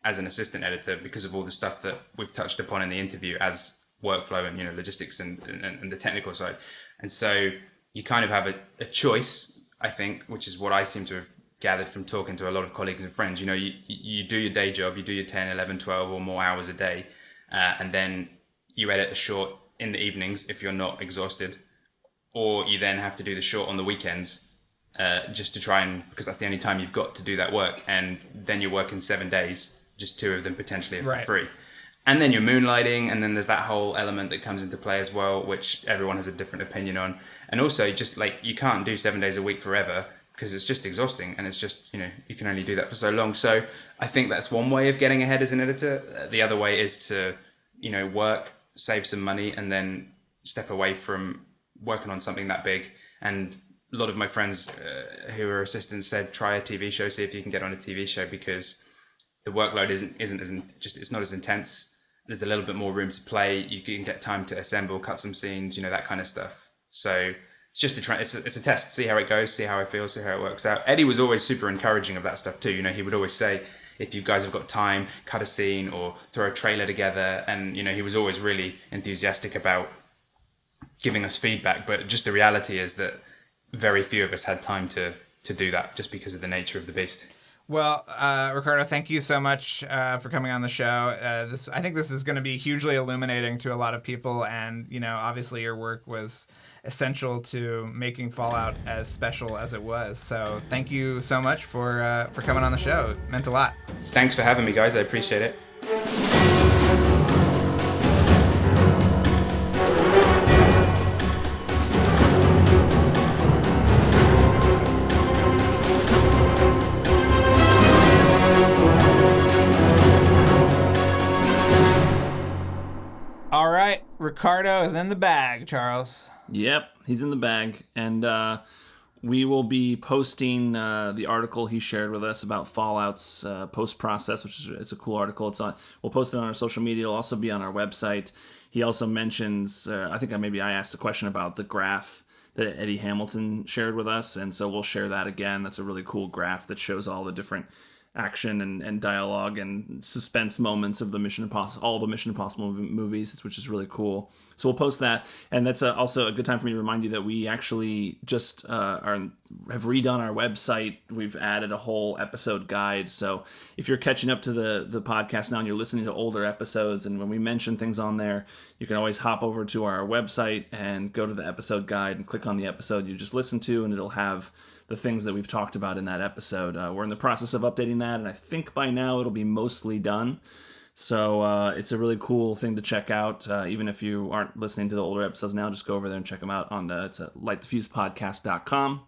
Speaker 1: as an assistant editor, because of all the stuff that we've touched upon in the interview as workflow and, you know, logistics and the technical side. And so you kind of have a choice, I think, which is what I seem to have gathered from talking to a lot of colleagues and friends. You know, you do your day job, you do your 10, 11, 12 or more hours a day, and then you edit the short in the evenings if you're not exhausted, or you then have to do the short on the weekends just to try and, because that's the only time you've got to do that work, and then you're working 7 days, just 2 of them potentially are for free. And then you're moonlighting, and then there's that whole element that comes into play as well, which everyone has a different opinion on. And also, just like, you can't do 7 days a week forever because it's just exhausting, and it's just, you know, you can only do that for so long. So I think that's one way of getting ahead as an editor. The other way is to, you know, work, save some money, and then step away from working on something that big. And a lot of my friends who are assistants said, try a TV show, see if you can get on a TV show, because the workload isn't it's not as intense. There's a little bit more room to play. You can get time to assemble, cut some scenes, you know, that kind of stuff. So it's just it's a test, see how it goes, see how I feel, see how it works out. Eddie was always super encouraging of that stuff too. You know, he would always say, if you guys have got time, cut a scene or throw a trailer together. And, you know, he was always really enthusiastic about giving us feedback. But just the reality is that very few of us had time to do that just because of the nature of the beast. Well, Riccardo, thank you so much for coming on the show. I think this is going to be hugely illuminating to a lot of people, and, you know, obviously your work was essential to making Fallout as special as it was. So thank you so much for coming on the show. It meant a lot. Thanks for having me, guys. I appreciate it. All right, Riccardo is in the bag, Charles.
Speaker 2: Yep, he's in the bag, and we will be posting the article he shared with us about Fallout's post-process, which is it's a cool article. We'll post it on our social media. It'll also be on our website. He also mentions, I think I asked a question about the graph that Eddie Hamilton shared with us, and so we'll share that again. That's a really cool graph that shows all the different action and dialogue and suspense moments of all the Mission Impossible movies, which is really cool. So we'll post that, and that's also a good time for me to remind you that we actually just are have redone our website. We've added a whole episode guide. So if you're catching up to the podcast now and you're listening to older episodes, and when we mention things on there, you can always hop over to our website and go to the episode guide and click on the episode you just listened to, and it'll have the things that we've talked about in that episode. We're in the process of updating that, and I think by now it'll be mostly done. So it's a really cool thing to check out. Even if you aren't listening to the older episodes now, just go over there and check them out. It's at LightTheFuse-podcast.com.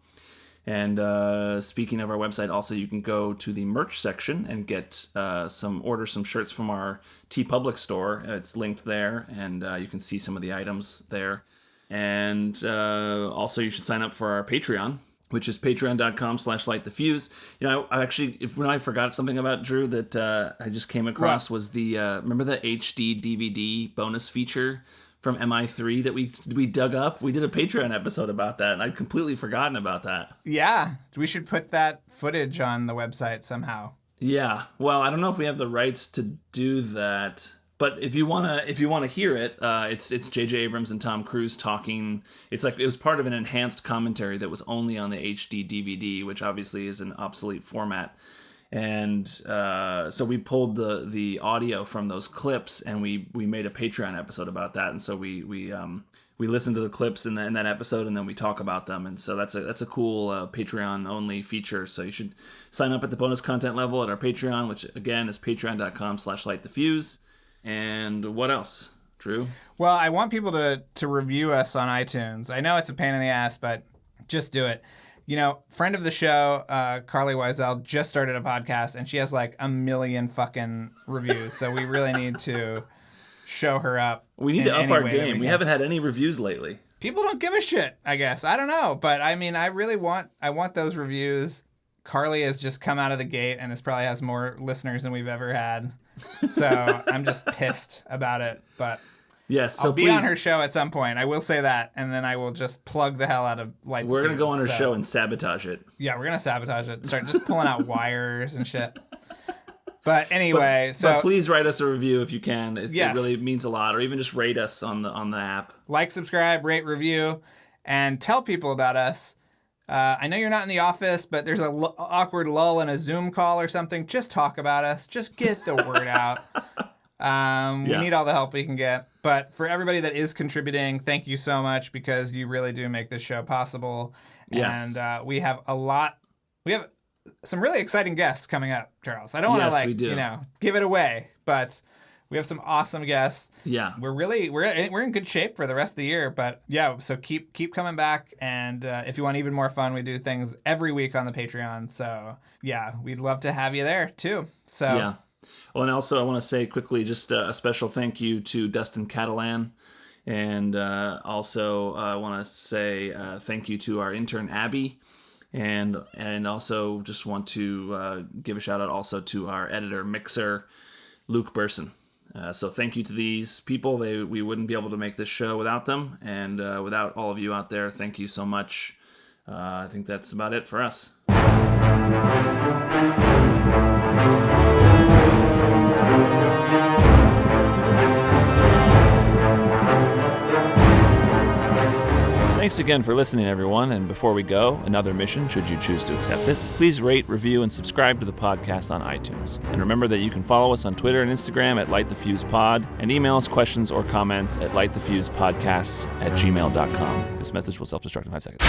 Speaker 2: And speaking of our website, also you can go to the merch section and get order some shirts from our TeePublic store. It's linked there, and you can see some of the items there. And also you should sign up for our Patreon, which is patreon.com/lightthefuse. I forgot something about Drew that I just came across was the, remember the HD DVD bonus feature from MI3 that we dug up? We did a Patreon episode about that, and I'd completely forgotten about that. Yeah,
Speaker 1: we should put that footage on the website somehow.
Speaker 2: Yeah, well, I don't know if we have the rights to do that. But if you wanna hear it, it's J.J. Abrams and Tom Cruise talking. It was part of an enhanced commentary that was only on the HD DVD, which obviously is an obsolete format. And so we pulled the audio from those clips, and we made a Patreon episode about that. And so we listened to the clips in that episode, and then we talk about them. And so that's a cool Patreon only feature. So you should sign up at the bonus content level at our Patreon, which again is patreon.com/lightthefuse. And what else, Drew?
Speaker 1: Well, I want people to review us on iTunes. I know it's a pain in the ass, but just do it. Friend of the show, Carly Wiesel, just started a podcast, and she has like 1 million fucking reviews. So we really need to show her up.
Speaker 2: We need to up our game. We haven't had any reviews lately.
Speaker 1: People don't give a shit, I guess. I don't know. But I mean, I want those reviews. Carly has just come out of the gate and probably has more listeners than we've ever had. So I'm just pissed about it. But
Speaker 2: yes, so
Speaker 1: I'll be on her show at some point. I will say that, and then I will just plug the hell out of LightTheFuse.
Speaker 2: We're gonna go on her show and sabotage it.
Speaker 1: Yeah, we're gonna sabotage it. Start just pulling out wires and shit. But anyway,
Speaker 2: but please write us a review if you can. It really means a lot, or even just rate us on the app.
Speaker 1: Like, subscribe, rate, review, and tell people about us. I know you're not in the office, but there's an awkward lull in a Zoom call or something. Just talk about us. Just get the word out. We need all the help we can get. But for everybody that is contributing, thank you so much, because you really do make this show possible.
Speaker 2: Yes.
Speaker 1: And we have some really exciting guests coming up, Charles. I don't want to give it away, but we have some awesome guests.
Speaker 2: Yeah.
Speaker 1: We're in good shape for the rest of the year, but yeah, so keep coming back, and if you want even more fun, we do things every week on the Patreon. So yeah, we'd love to have you there too. So
Speaker 2: yeah. Well, and also I want to say quickly just a special thank you to Dustin Catalan, and also I want to say thank you to our intern Abby, and also just want to give a shout out also to our editor mixer Luke Burson. So thank you to these people. We wouldn't be able to make this show without them. And without all of you out there, thank you so much. I think that's about it for us. Thanks again for listening, everyone. And before we go, another mission, should you choose to accept it, please rate, review, and subscribe to the podcast on iTunes. And remember that you can follow us on Twitter and Instagram at LightTheFusePod, and email us questions or comments at lightthefusepodcasts@gmail.com. This message will self-destruct in 5 seconds.